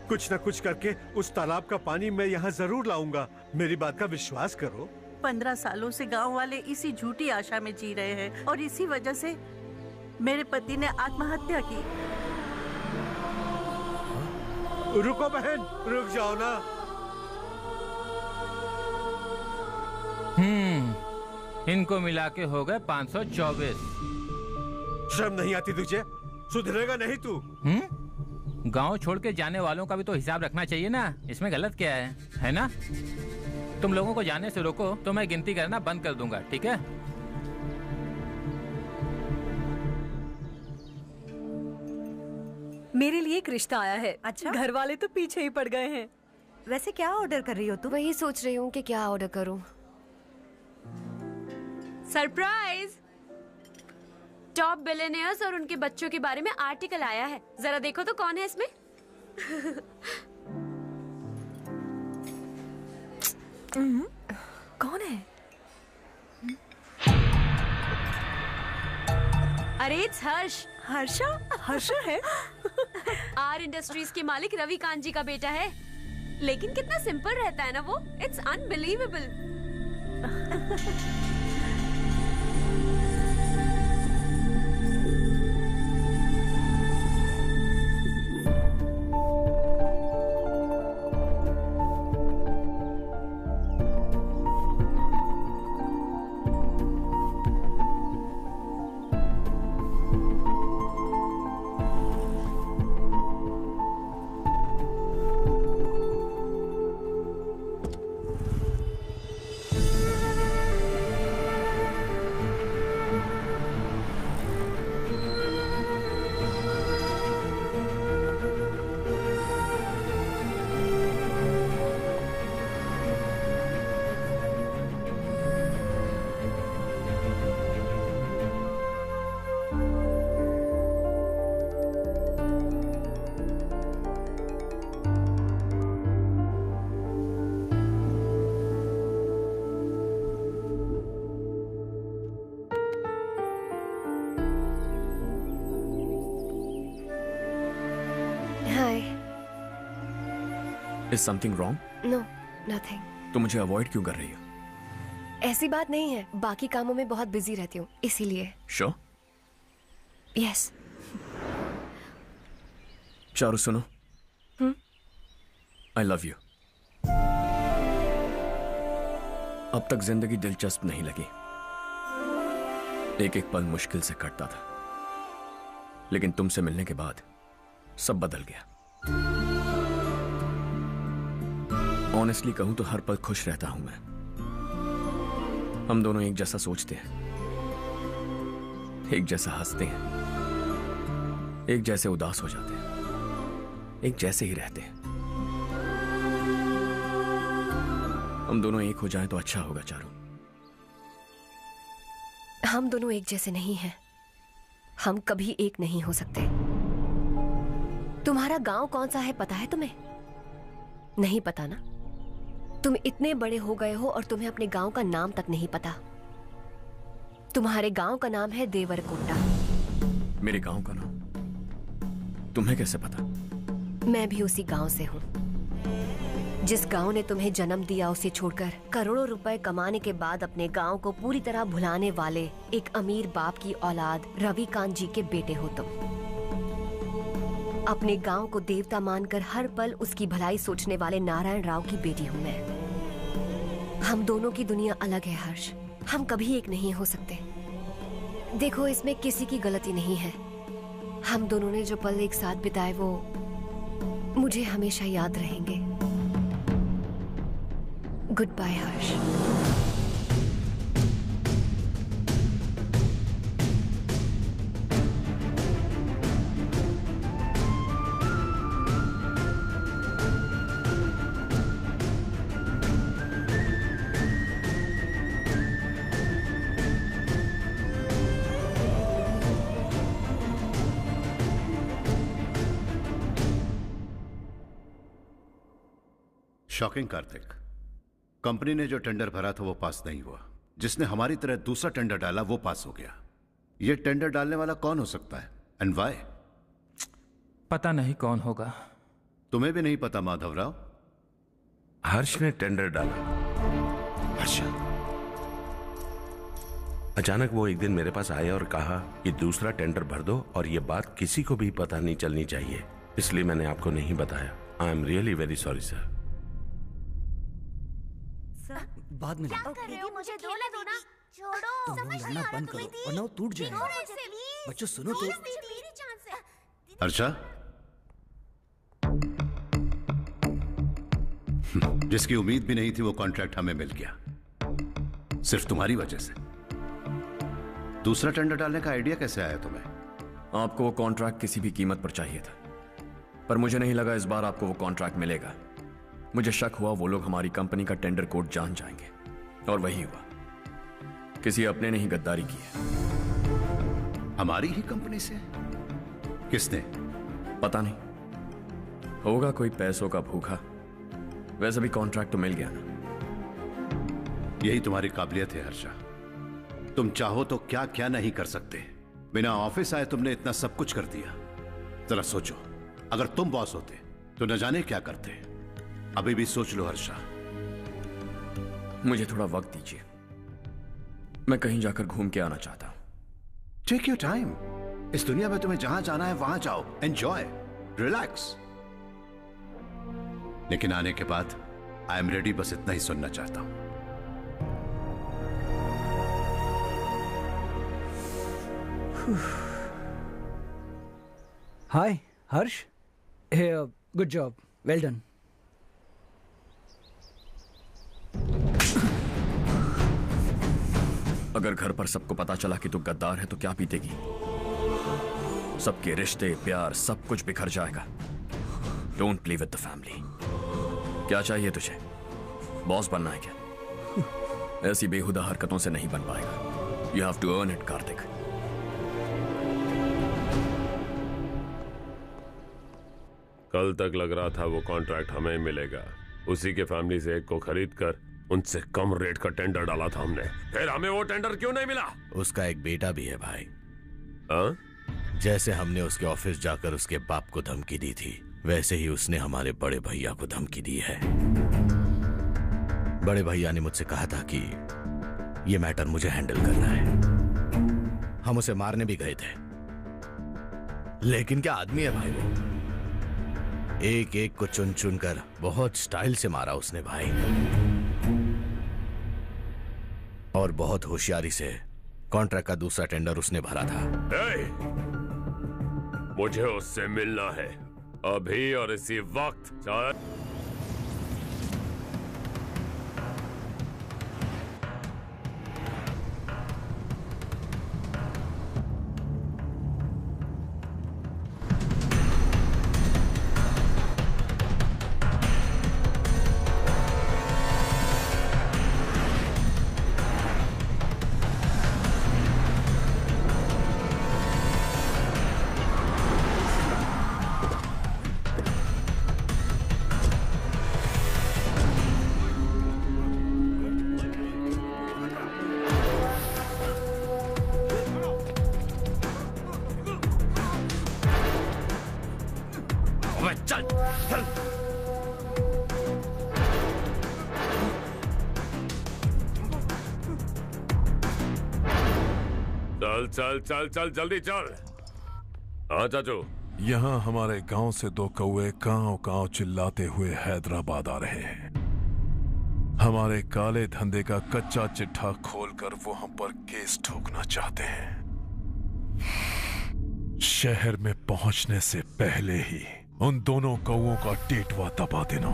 कुछ न कुछ करके उस तालाब का पानी मैं यहाँ जरूर लाऊंगा। मेरी बात का विश्वास करो। 15 सालों से गांव वाले इसी झूठी आशा में जी रहे हैं और इसी वजह से मेरे पति ने आत्महत्या की। रुको बहन, रुक जाओ ना। इनको मिला के हो गए 524। शर्म नहीं आती तुझे? सुधरेगा नहीं तू? गांव छोड़ के जाने वालों का भी तो हिसाब रखना चाहिए ना। इसमें गलत क्या है ना? तुम लोगों को जाने से रोको तो मैं गिनती करना बंद कर दूंगा, ठीक है? मेरे लिए एक रिश्ता आया है। अच्छा? घर वाले तो पीछे ही पड़ गए हैं। वैसे क्या ऑर्डर कर रही हो तुम? वही सोच रही हूँ कि क्या ऑर्डर करूँ। सरप्राइज! टॉप बिलियनियर्स और उनके बच्चों के बारे में आर्टिकल आया है। जरा देखो तो कौन है इसमें। कौन है? अरे इट्स हर्ष। हर्षा? हर्षा है? आर इंडस्ट्रीज के मालिक रवि कांत जी का बेटा है। लेकिन कितना सिंपल रहता है ना वो। It's unbelievable. Is something wrong? No, nothing. तो मुझे अवॉइड क्यों कर रही हो? ऐसी बात नहीं है, बाकी कामों में बहुत बिजी रहती हूँ इसीलिए। श्योर? यस। चारू सुनो, आई लव यू। अब तक जिंदगी दिलचस्प नहीं लगी, एक एक पल मुश्किल से कटता था, लेकिन तुमसे मिलने के बाद सब बदल गया। ऑनेस्टली कहूं तो हर पल खुश रहता हूं मैं। हम दोनों एक जैसा सोचते हैं, एक जैसा हंसते हैं, एक जैसे उदास हो जाते हैं, एक जैसे ही रहते हैं। हम दोनों एक हो जाएं तो अच्छा होगा चारू। हम दोनों एक जैसे नहीं हैं, हम कभी एक नहीं हो सकते। तुम्हारा गांव कौन सा है पता है तुम्हें? नहीं पता ना? तुम इतने बड़े हो गए हो और तुम्हें अपने गांव का नाम तक नहीं पता। तुम्हारे गांव का नाम है देवरकोटा। मेरे गांव का नाम तुम्हें कैसे पता? मैं भी उसी गांव से हूँ। जिस गांव ने तुम्हें जन्म दिया उसे छोड़कर करोड़ों रुपए कमाने के बाद अपने गांव को पूरी तरह भुलाने वाले एक अमीर बाप की औलाद रविकांत जी के बेटे हो तुम। अपने गांव को देवता मानकर हर पल उसकी भलाई सोचने वाले नारायण राव की बेटी हूँ मैं। हम दोनों की दुनिया अलग है हर्ष, हम कभी एक नहीं हो सकते। देखो इसमें किसी की गलती नहीं है। हम दोनों ने जो पल एक साथ बिताए वो मुझे हमेशा याद रहेंगे। गुड बाय हर्ष। शॉकिंग कार्तिक, कंपनी ने जो टेंडर भरा था वो पास नहीं हुआ। जिसने हमारी तरह दूसरा टेंडर डाला वो पास हो गया। ये टेंडर डालने वाला कौन हो सकता है एंड व्हाई? पता नहीं कौन होगा। तुम्हें भी नहीं पता माधवराव? हर्ष ने टेंडर डाला। हर्ष अचानक वो एक दिन मेरे पास आया और कहा कि दूसरा टेंडर भर दो और ये बात किसी को भी पता नहीं चलनी चाहिए, इसलिए मैंने आपको नहीं बताया। I am really very sorry sir. बाद में मुझे दो ना, छोड़ो। तुम लोग लड़ना बंद करो वरना वो टूट जाएगा। बच्चों सुनो तो। अर्चा, जिसकी उम्मीद भी नहीं थी वो कॉन्ट्रैक्ट हमें मिल गया, सिर्फ तुम्हारी वजह से। दूसरा टेंडर डालने का आइडिया कैसे आया तुम्हें? आपको वो कॉन्ट्रैक्ट किसी भी कीमत पर चाहिए था, पर मुझे नहीं लगा इस बार आपको वो कॉन्ट्रैक्ट मिलेगा। मुझे शक हुआ वो लोग हमारी कंपनी का टेंडर कोड जान जाएंगे, और वही हुआ। किसी अपने ने ही गद्दारी की है। हमारी ही कंपनी से? किसने? पता नहीं, होगा कोई पैसों का भूखा। वैसे भी कॉन्ट्रैक्ट तो मिल गया ना। यही तुम्हारी काबिलियत है हर्षा, तुम चाहो तो क्या क्या नहीं कर सकते। बिना ऑफिस आए तुमने इतना सब कुछ कर दिया। जरा सोचो, अगर तुम बॉस होते तो न जाने क्या करते। अभी भी सोच लो हर्षा। मुझे थोड़ा वक्त दीजिए, मैं कहीं जाकर घूम के आना चाहता हूं। Take your time. इस दुनिया में तुम्हें जहां जाना है वहां जाओ, एंजॉय, रिलैक्स। लेकिन आने के बाद आई एम रेडी, बस इतना ही सुनना चाहता हूं। हाय हर्ष, गुड जॉब, वेल डन। अगर घर पर सबको पता चला कि तू गद्दार है तो क्या पीतेगी? सबके रिश्ते, प्यार, सब कुछ बिखर जाएगा। Don't play with the family. क्या चाहिए तुझे? बॉस बनना है क्या? ऐसी बेहुदा हरकतों से नहीं बन पाएगा। You have to earn it Kartik. कल तक लग रहा था वो कॉन्ट्रैक्ट हमें मिलेगा। उसी के फैमिली से एक को खरीद कर उनसे कम रेट का टेंडर डाला था हमने। फिर हमें वो टेंडर क्यों नहीं मिला? उसका एक बेटा भी है भाई। हाँ? जैसे हमने उसके ऑफिस जाकर उसके बाप को धमकी दी थी, वैसे ही उसने हमारे बड़े भैया को धमकी दी है। बड़े भैया ने मुझसे कहा था कि यह मैटर मुझे हैंडल करना है। हम उसे मारने भी गए थे, लेकिन क्या आदमी है भाई वो। एक एक को चुन चुन कर बहुत स्टाइल से मारा उसने भाई, और बहुत होशियारी से कॉन्ट्रैक्ट का दूसरा टेंडर उसने भरा था। मुझे उससे मिलना है अभी और इसी वक्त। चल चल चल जल्दी चल। हाँ चाचू, यहाँ हमारे गांव से 2 कौवे कांव चिल्लाते हुए हैदराबाद आ रहे हैं। हमारे काले धंधे का कच्चा चिट्ठा खोलकर वो हम पर केस ठोकना चाहते हैं। शहर में पहुंचने से पहले ही उन दोनों कौवों का टेटवा दबा देना।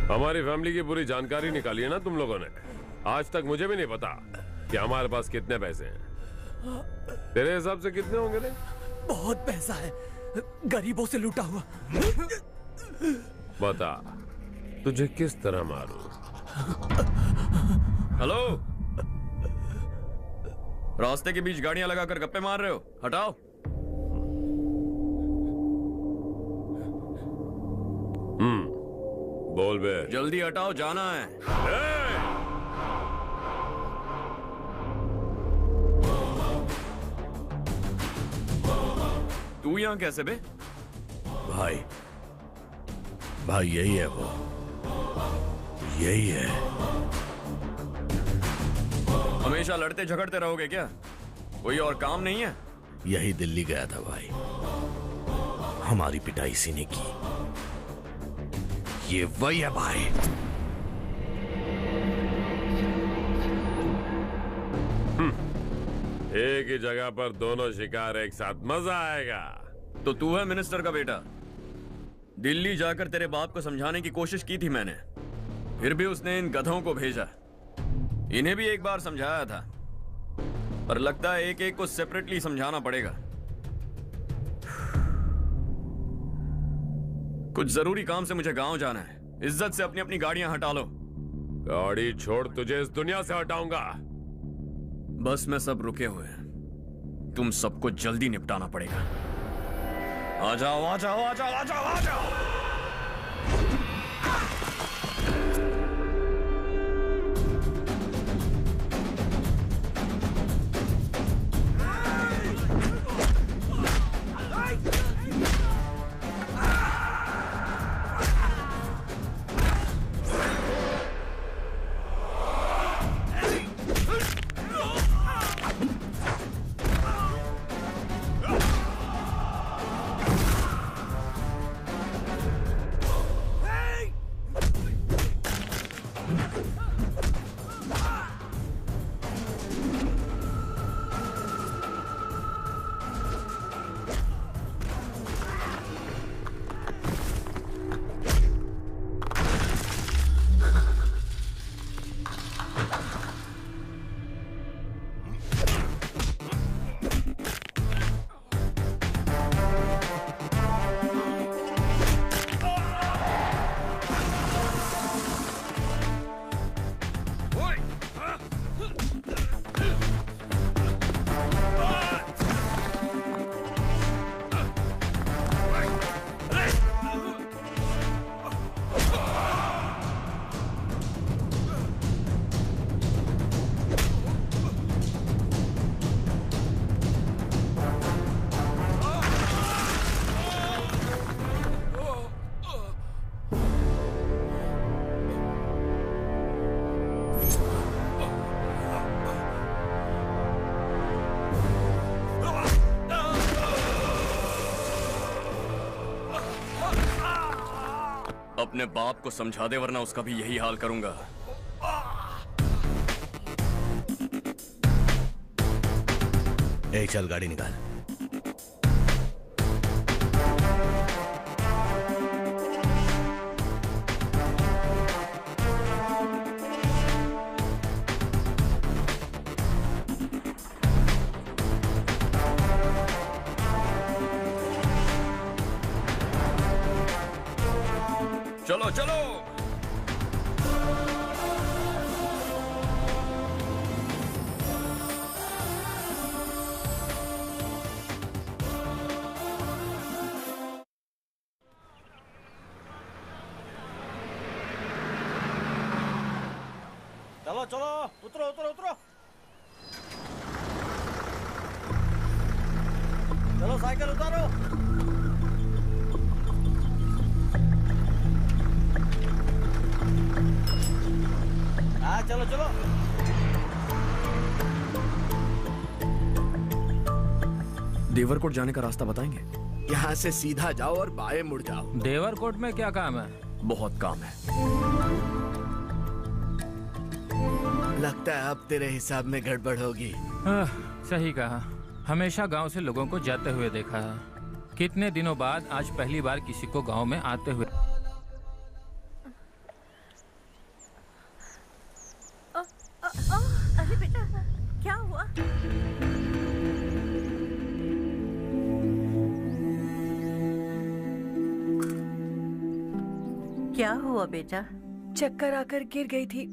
हमारी फैमिली की पूरी जानकारी निकाली है ना तुम लोगों ने। आज तक मुझे भी नहीं पता कि हमारे पास कितने पैसे हैं। तेरे हिसाब से कितने होंगे रे? बहुत पैसा है, गरीबों से लूटा हुआ। बता तुझे किस तरह मारूं? हेलो, रास्ते के बीच गाड़ियां लगाकर गप्पे मार रहे हो? हटाओ। बोल बे। जल्दी हटाओ, जाना है। तू यहां कैसे बे? भाई यही है वो, यही है। हमेशा लड़ते झगड़ते रहोगे क्या? कोई और काम नहीं है? यही दिल्ली गया था भाई, हमारी पिटाई इसी ने की। ये वही है भाई। एक ही जगह पर दोनों शिकार एक साथ, मजा आएगा। तो तू है मिनिस्टर का बेटा? दिल्ली जाकर तेरे बाप को समझाने की कोशिश की थी मैंने, फिर भी उसने इन गधों को भेजा। इन्हें भी एक बार समझाया था, पर लगता है एक एक को सेपरेटली समझाना पड़ेगा। कुछ जरूरी काम से मुझे गांव जाना है। इज्जत से अपनी अपनी गाड़ियां हटा लो। गाड़ी छोड़, तुझे इस दुनिया से हटाऊंगा। बस में सब रुके हुए हैं, तुम सबको जल्दी निपटाना पड़ेगा। आ जाओ आ जाओ आ जाओ आ जाओ आ जाओ। अपने बाप को समझा दे वरना उसका भी यही हाल करूंगा। चल गाड़ी निकाल। चलो चलो। चलो चलो, उतरो उतरो उतरो। चलो साइकिल उतारो। हाँ चलो चलो। देवरकोट जाने का रास्ता बताएंगे? यहाँ से सीधा जाओ और बाएं मुड़ जाओ। देवरकोट में क्या काम है? बहुत काम है। लगता है अब तेरे हिसाब में गड़बड़ होगी। सही कहा। हमेशा गांव से लोगों को जाते हुए देखा है, कितने दिनों बाद आज पहली बार किसी को गांव में आते हुए। अरे बेटा, क्या हुआ? क्या हुआ बेटा? चक्कर आकर गिर गई थी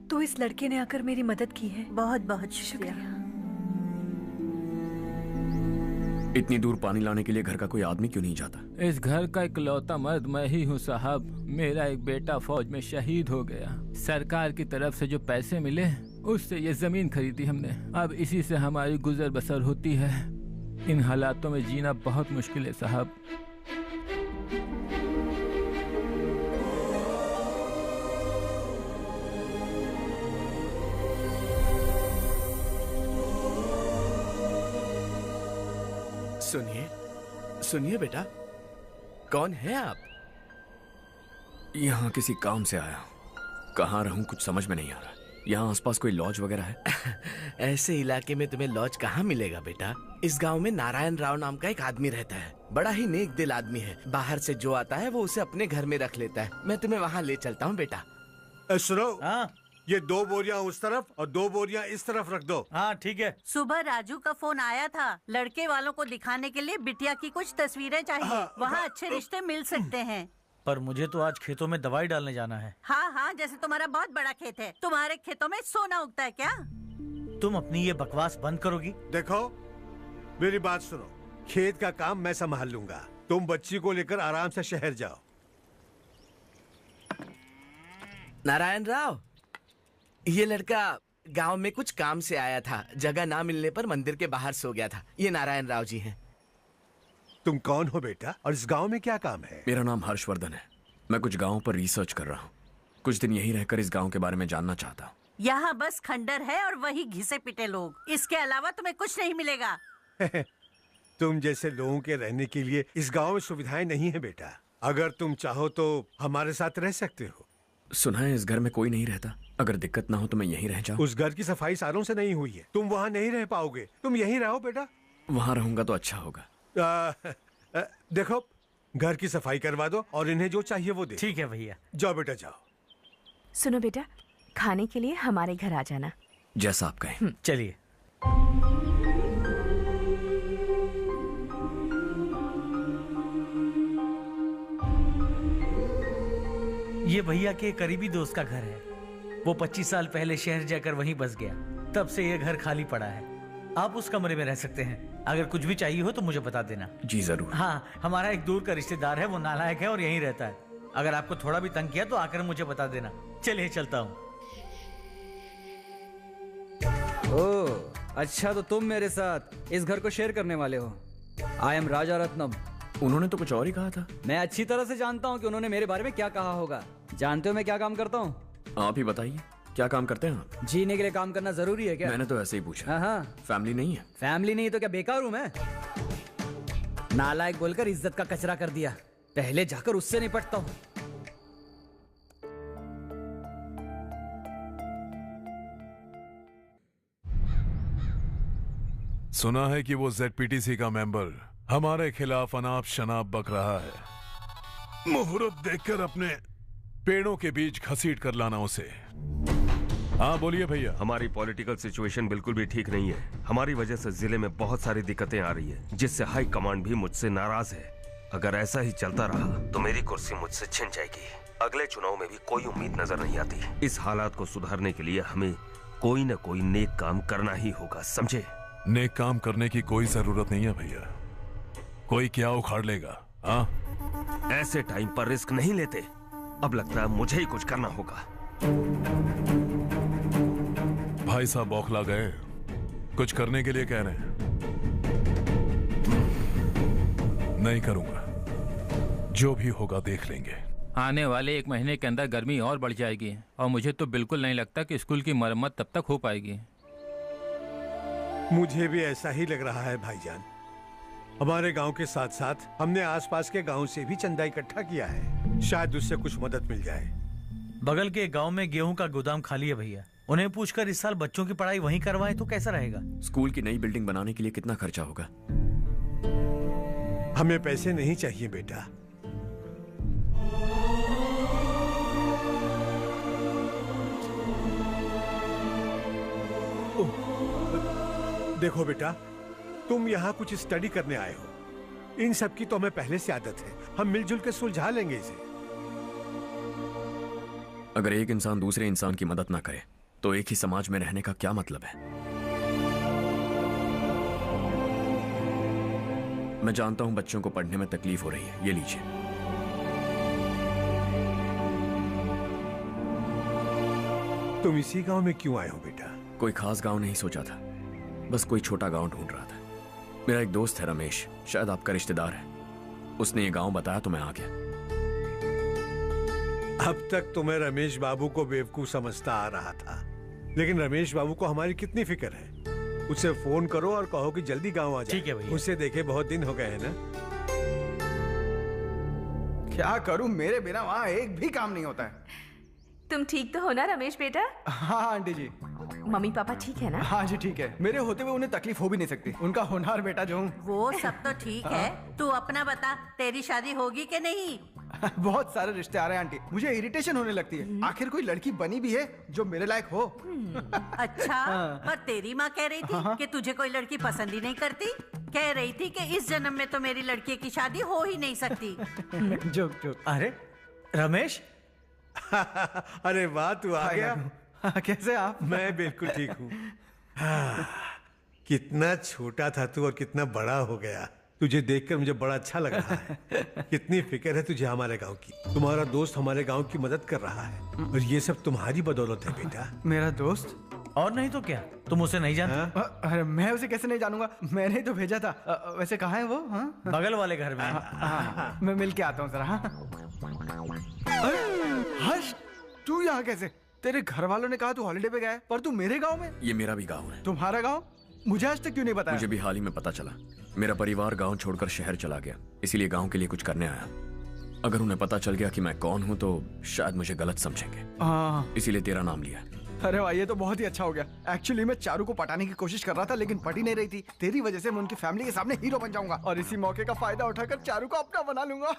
तो इस लड़के ने आकर मेरी मदद की है। बहुत बहुत शुक्रिया। इतनी दूर पानी लाने के लिए घर का कोई आदमी क्यों नहीं जाता? इस घर का इकलौता मर्द मैं ही हूँ साहब। मेरा एक बेटा फौज में शहीद हो गया। सरकार की तरफ से जो पैसे मिले उससे ये जमीन खरीदी हमने। अब इसी से हमारी गुजर बसर होती है। इन हालातों में जीना बहुत मुश्किल है साहब। सुनिए सुनिए बेटा, कौन है आप? यहाँ किसी काम से आया हूँ। कहाँ रहूँ कुछ समझ में नहीं आ रहा। यहाँ आसपास कोई लॉज वगैरह है? ऐसे इलाके में तुम्हें लॉज कहाँ मिलेगा बेटा? इस गांव में नारायण राव नाम का एक आदमी रहता है। बड़ा ही नेक दिल आदमी है। बाहर से जो आता है वो उसे अपने घर में रख लेता है। मैं तुम्हें वहाँ ले चलता हूँ बेटा। सुनो, ये 2 बोरियां उस तरफ और 2 बोरियां इस तरफ रख दो। हाँ ठीक है। सुबह राजू का फोन आया था। लड़के वालों को दिखाने के लिए बिटिया की कुछ तस्वीरें चाहिए। वहाँ अच्छे रिश्ते मिल सकते हैं। पर मुझे तो आज खेतों में दवाई डालने जाना है। हाँ हाँ, जैसे तुम्हारा बहुत बड़ा खेत है। तुम्हारे खेतों में सोना उगता है क्या? तुम अपनी ये बकवास बंद करोगी? देखो मेरी बात सुनो, खेत का काम मैं संभाल लूंगा। तुम बच्ची को लेकर आराम से शहर जाओ। नारायण राव, ये लड़का गांव में कुछ काम से आया था। जगह ना मिलने पर मंदिर के बाहर सो गया था। ये नारायण राव जी हैं। तुम कौन हो बेटा और इस गांव में क्या काम है? मेरा नाम हर्षवर्धन है। मैं कुछ गांव पर रिसर्च कर रहा हूँ। कुछ दिन यहीं रहकर इस गांव के बारे में जानना चाहता हूँ। यहाँ बस खंडर है और वही घिसे पिटे लोग। इसके अलावा तुम्हें कुछ नहीं मिलेगा। तुम जैसे लोगों के रहने के लिए इस गांव में सुविधाएं नहीं है बेटा। अगर तुम चाहो तो हमारे साथ रह सकते हो। सुना है इस घर में कोई नहीं रहता। अगर दिक्कत ना हो तो मैं यहीं रह जाऊं। उस घर की सफाई सालों से नहीं हुई है। तुम वहाँ नहीं रह पाओगे। तुम यहीं रहो बेटा। वहाँ रहूंगा तो अच्छा होगा। देखो, घर की सफाई करवा दो और इन्हें जो चाहिए वो दे। ठीक है भैया। जाओ बेटा जाओ। सुनो बेटा, खाने के लिए हमारे घर आ जाना। जैसा आप कहें। चलिए। ये भैया के करीबी दोस्त का घर है। वो 25 साल पहले शहर जाकर वहीं बस गया। तब से ये घर खाली पड़ा है। आप उस कमरे में रह सकते हैं। अगर कुछ भी चाहिए हो तो मुझे बता देना। जी जरूर। हाँ, हमारा एक दूर का रिश्तेदार है। वो नालायक है और यहीं रहता है। अगर आपको थोड़ा भी तंग किया तो आकर मुझे बता देना। चलिए चलता हूँ। ओह अच्छा, तो तुम मेरे साथ इस घर को शेयर करने वाले हो। आई एम राजा रत्नम। उन्होंने तो कुछ और ही कहा था। मैं अच्छी तरह से जानता हूँ कि उन्होंने मेरे बारे में क्या कहा होगा। जानते हो मैं क्या काम करता हूँ? आप ही बताइए, क्या काम करते हैं आप? जीने के लिए काम करना जरूरी है क्या? मैंने तो ऐसे ही पूछा। हाँ। फैमिली नहीं है? फैमिली नहीं तो क्या बेकार हूँ मैं? नालायक बोलकर इज्जत का कचरा कर दिया। पहले जाकर उससे निपटता हूँ। सुना है कि वो ZPTC का मेंबर हमारे खिलाफ अनाप शनाप बक रहा है। मुहूर्त देखकर अपने पेड़ों के बीच घसीट कर लाना उसे। हाँ बोलिए भैया। हमारी पॉलिटिकल सिचुएशन बिल्कुल भी ठीक नहीं है। हमारी वजह से जिले में बहुत सारी दिक्कतें आ रही है, जिससे हाई कमांड भी मुझसे नाराज है। अगर ऐसा ही चलता रहा तो मेरी कुर्सी मुझसे छिन जाएगी। अगले चुनाव में भी कोई उम्मीद नजर नहीं आती। इस हालात को सुधारने के लिए हमें कोई न कोई नेक काम करना ही होगा, समझे? नेक काम करने की कोई जरूरत नहीं है भैया। कोई क्या उखाड़ लेगा? हाँ, ऐसे टाइम पर रिस्क नहीं लेते। अब लगता है मुझे ही कुछ करना होगा। भाई साहब बौखला गए, कुछ करने के लिए कह रहे हैं। नहीं करूंगा, जो भी होगा देख लेंगे। आने वाले 1 महीने के अंदर गर्मी और बढ़ जाएगी और मुझे तो बिल्कुल नहीं लगता कि स्कूल की मरम्मत तब तक हो पाएगी। मुझे भी ऐसा ही लग रहा है भाईजान। हमारे गांव के साथ साथ हमने आसपास के गांव से भी चंदा इकट्ठा किया है, शायद उससे कुछ मदद मिल जाए। बगल के गांव में गेहूं का गोदाम खाली है भैया, उन्हें पूछकर इस साल बच्चों की पढ़ाई वहीं करवाएं तो कैसा रहेगा? स्कूल की नई बिल्डिंग बनाने के लिए कितना खर्चा होगा? हमें पैसे नहीं चाहिए बेटा। देखो बेटा, तुम यहाँ कुछ स्टडी करने आए हो। इन सब की तो हमें पहले से आदत है, हम मिलजुल के सुलझा लेंगे इसे। अगर एक इंसान दूसरे इंसान की मदद ना करे तो एक ही समाज में रहने का क्या मतलब है? मैं जानता हूं बच्चों को पढ़ने में तकलीफ हो रही है, ये लीजिए। तुम इसी गांव में क्यों आए हो बेटा? कोई खास गांव नहीं सोचा था, बस कोई छोटा गांव ढूंढ रहा था। मेरा एक दोस्त है रमेश, शायद आपका रिश्तेदार है। उसने ये गांव बताया तो मैं आ गया। अब तक तुम्हें रमेश बाबू को बेवकूफ समझता आ रहा था, लेकिन रमेश बाबू को हमारी कितनी फिक्र है। उसे फोन करो और कहो कि जल्दी गांव आ जाए। ठीक है भैया। उसे देखे बहुत दिन हो गए हैं ना। क्या करूं, मेरे बिना वहाँ एक भी काम नहीं होता है। तुम ठीक तो हो ना रमेश बेटा? हाँ आंटी जी। मम्मी पापा ठीक है ना? हाँ जी ठीक है, मेरे होते हुए उन्हें तकलीफ हो भी नहीं सकती। उनका होनहार बेटा जो हूँ। वो सब तो ठीक है, तू अपना बता, तेरी शादी होगी कि नहीं? बहुत सारे रिश्ते आ रहे हैं आंटी, मुझे इरिटेशन होने लगती है। आखिर कोई लड़की बनी भी है जो मेरे लायक हो। अच्छा, पर तेरी माँ कह रही थी कि तुझे कोई लड़की पसंद ही नहीं करती। कह रही थी कि इस जन्म में तो मेरी लड़की की शादी हो ही नहीं सकती। Joke joke. अरे रमेश। अरे वाह, तू आ गया। कैसे आप? मैं बिल्कुल ठीक हूँ। कितना छोटा था तू और कितना बड़ा हो गया। तुझे देखकर मुझे बड़ा अच्छा लग रहा है। कितनी फिक्र है तुझे हमारे गांव की। तुम्हारा दोस्त हमारे गांव की मदद कर रहा है और ये सब तुम्हारी बदौलत है बेटा। मेरा दोस्त? और नहीं तो क्या, तुम उसे नहीं जानते? अरे मैं उसे कैसे नहीं जानूंगा, मैंने ही तो भेजा था। वैसे कहाँ है वो? हाँ? बगल वाले घर में। हाँ, मैं मिल के आता हूँ जरा। हर्ष, तू यहाँ कैसे? तेरे घर वालों ने कहा तू हॉलिडे पे गया है, पर तू मेरे गांव में। ये मेरा भी गांव है। तुम्हारा गांव? मुझे आज तक क्यों नहीं बताया? मुझे भी हाल ही में पता चला। मेरा परिवार गांव छोड़कर शहर चला गया, इसीलिए गांव के लिए कुछ करने आया। अगर उन्हें पता चल गया कि मैं कौन हूं तो शायद मुझे गलत समझेंगे, इसीलिए तेरा नाम लिया। अरे भाई, ये तो बहुत ही अच्छा हो गया। एक्चुअली मैं चारू को पटाने की कोशिश कर रहा था, लेकिन पटी नहीं रही थी। तेरी वजह से मैं उनकी फैमिली के सामने हीरो बन जाऊंगा और इसी मौके का फायदा उठाकर चारू को अपना बना लूंगा।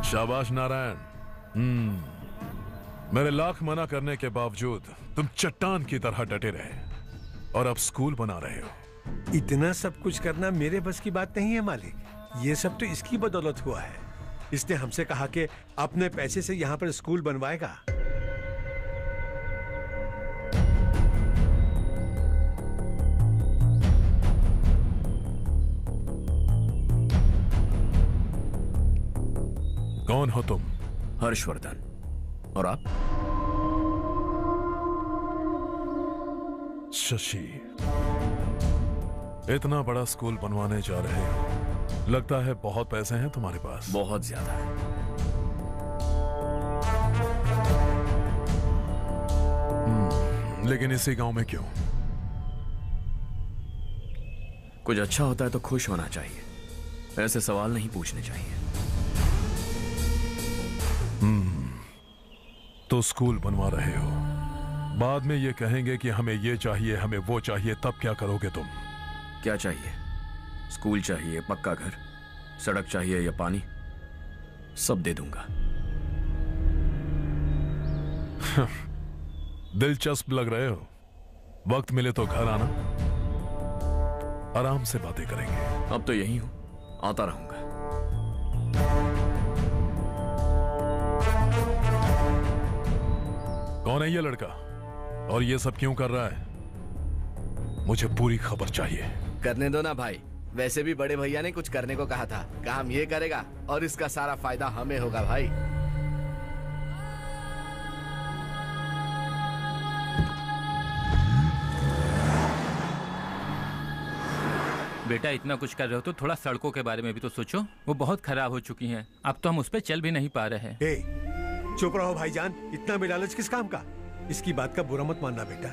शाबाश नारायण। मेरे लाख मना करने के बावजूद तुम चट्टान की तरह डटे रहे और अब स्कूल बना रहे हो। इतना सब कुछ करना मेरे बस की बात नहीं है मालिक। ये सब तो इसकी बदौलत हुआ है। इसने हमसे कहा कि अपने पैसे से यहाँ पर स्कूल बनवाएगा। कौन हो तुम? हर्षवर्धन। और आप? शशि। इतना बड़ा स्कूल बनवाने जा रहे हो, लगता है बहुत पैसे हैं तुम्हारे पास। बहुत ज्यादा है। लेकिन इसी गांव में क्यों? कुछ अच्छा होता है तो खुश होना चाहिए, ऐसे सवाल नहीं पूछने चाहिए। तो स्कूल बनवा रहे हो, बाद में ये कहेंगे कि हमें ये चाहिए, हमें वो चाहिए, तब क्या करोगे तुम? क्या चाहिए? स्कूल चाहिए, पक्का घर, सड़क चाहिए या पानी, सब दे दूंगा। दिलचस्प लग रहे हो। वक्त मिले तो घर आना, आराम से बातें करेंगे। अब तो यही हूं, आता रहूंगा। कौन है ये लड़का और ये सब क्यों कर रहा है? मुझे पूरी खबर चाहिए। करने दो ना भाई, वैसे भी बड़े भैया ने कुछ करने को कहा था, काम ये करेगा और इसका सारा फायदा हमें होगा भाई। बेटा इतना कुछ कर रहे हो तो थोड़ा सड़कों के बारे में भी तो सोचो, वो बहुत खराब हो चुकी हैं। अब तो हम उस पर चल भी नहीं पा रहे हैं। चुप रहो भाईजान, इतना बेलालच किस काम का? इसकी बात का बुरा मत मानना बेटा,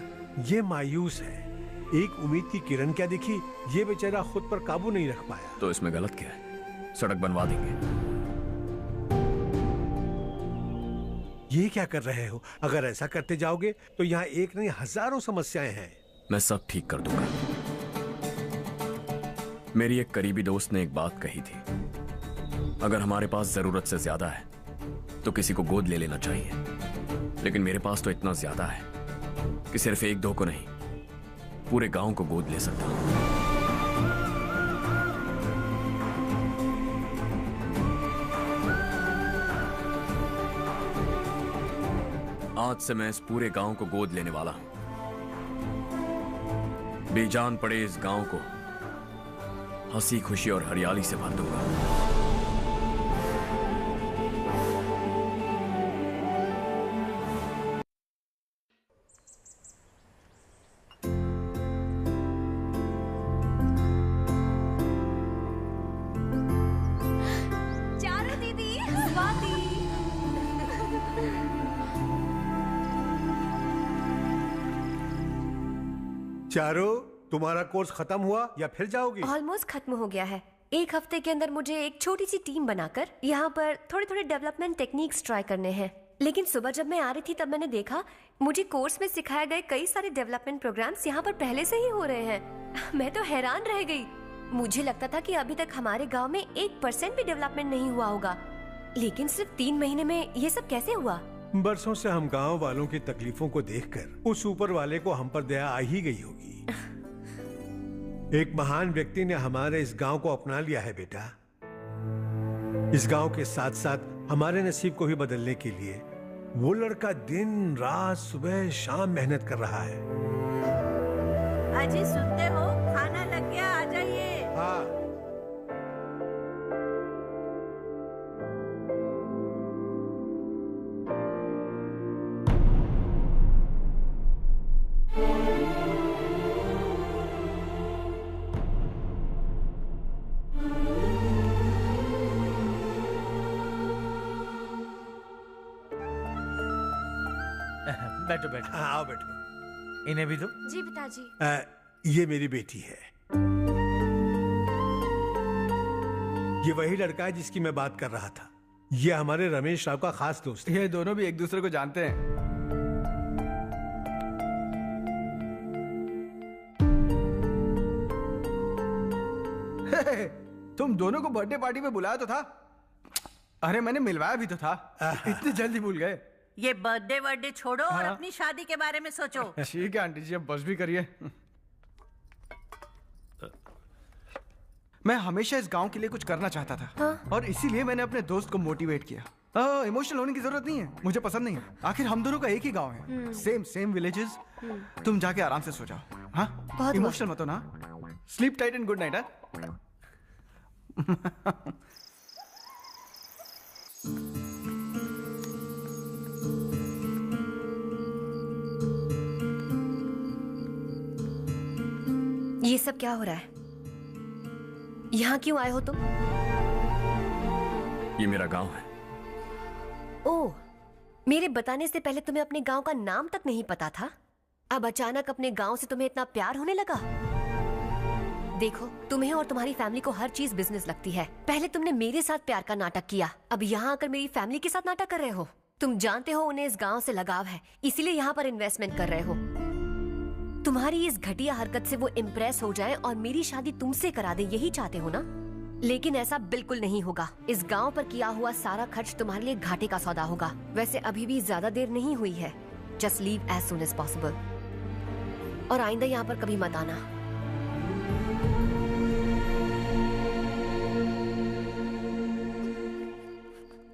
ये मायूस है। एक उम्मीद की किरण क्या दिखी, ये बेचारा खुद पर काबू नहीं रख पाया। तो इसमें गलत क्या है? सड़क बनवा देंगे। ये क्या कर रहे हो? अगर ऐसा करते जाओगे तो यहाँ एक नहीं हजारों समस्याएं हैं। मैं सब ठीक कर दूंगा। मेरी एक करीबी दोस्त ने एक बात कही थी, अगर हमारे पास जरूरत से ज्यादा है तो किसी को गोद ले लेना चाहिए, लेकिन मेरे पास तो इतना ज्यादा है कि सिर्फ एक दो को नहीं, पूरे गांव को गोद ले सकता हूं। आज से मैं इस पूरे गांव को गोद लेने वाला हूं। बेजान पड़े इस गांव को हंसी खुशी और हरियाली से भर दूंगा। चारू दीदी, स्वाति। चारो, तुम्हारा कोर्स खत्म हुआ या फिर जाओगी? ऑलमोस्ट खत्म हो गया है। एक हफ्ते के अंदर मुझे एक छोटी सी टीम बनाकर यहाँ पर थोड़े थोड़े डेवलपमेंट टेक्निक्स ट्राई करने हैं। लेकिन सुबह जब मैं आ रही थी तब मैंने देखा मुझे कोर्स में सिखाए गए कई सारे डेवलपमेंट प्रोग्राम्स यहाँ पर पहले से ही हो रहे हैं। मैं तो हैरान रह गई। मुझे लगता था कि अभी तक हमारे गाँव में 1% भी डेवलपमेंट नहीं हुआ होगा, लेकिन सिर्फ 3 महीने में ये सब कैसे हुआ? बरसों से हम गांव वालों की तकलीफों को देखकर उस ऊपर वाले को हम पर दया आ ही गई होगी। एक महान व्यक्ति ने हमारे इस गांव को अपना लिया है बेटा। इस गांव के साथ साथ हमारे नसीब को भी बदलने के लिए वो लड़का दिन रात सुबह शाम मेहनत कर रहा है। अजी सुनते हो, खाना लग गया, आ जाइए। हाँ। बैठो बैठो। आओ बैठो। इन्हें भी दो। जी पिताजी। ये मेरी बेटी है। ये वही लड़का है जिसकी मैं बात कर रहा था। ये हमारे रमेश राव का खास दोस्त है। ये दोनों भी एक दूसरे को जानते हैं। तुम दोनों को बर्थडे पार्टी में बुलाया तो था। अरे मैंने मिलवाया भी तो था। इतनी जल्दी भूल गए। ये बर्थडे वर्डे छोड़ो और अपनी शादी के बारे में सोचो। ठीक है आंटी जी, अब बस भी करिए। मैं हमेशा इस गांव के लिए कुछ करना चाहता था। हाँ? और इसीलिए मैंने अपने दोस्त को मोटिवेट किया। इमोशनल होने की जरूरत नहीं है, मुझे पसंद नहीं है। आखिर हम दोनों का एक ही गांव है, सेम विलेजेस। तुम जाके आराम से सो जाओ। हाँ, इमोशनल मत हो ना। Sleep tight and good night. ये सब क्या हो रहा है? यहाँ क्यों आए हो तुम? ये मेरा गांव है। ओह, मेरे बताने से पहले तुम्हें अपने गांव का नाम तक नहीं पता था? अब अचानक अपने गांव से तुम्हें इतना प्यार होने लगा? देखो, तुम्हें और तुम्हारी फैमिली को हर चीज बिजनेस लगती है। पहले तुमने मेरे साथ प्यार का नाटक किया, अब यहाँ आकर मेरी फैमिली के साथ नाटक कर रहे हो। तुम जानते हो उन्हें इस गांव से लगाव है, इसीलिए यहाँ पर इन्वेस्टमेंट कर रहे हो। तुम्हारी इस घटिया हरकत से वो इम्प्रेस हो जाए और मेरी शादी तुमसे करा दे, यही चाहते हो ना? लेकिन ऐसा बिल्कुल नहीं होगा। इस गांव पर किया हुआ सारा खर्च तुम्हारे लिए घाटे का सौदा होगा। वैसे अभी भी ज्यादा देर नहीं हुई है। Just leave as soon as possible और आइंदा यहाँ पर कभी मत आना।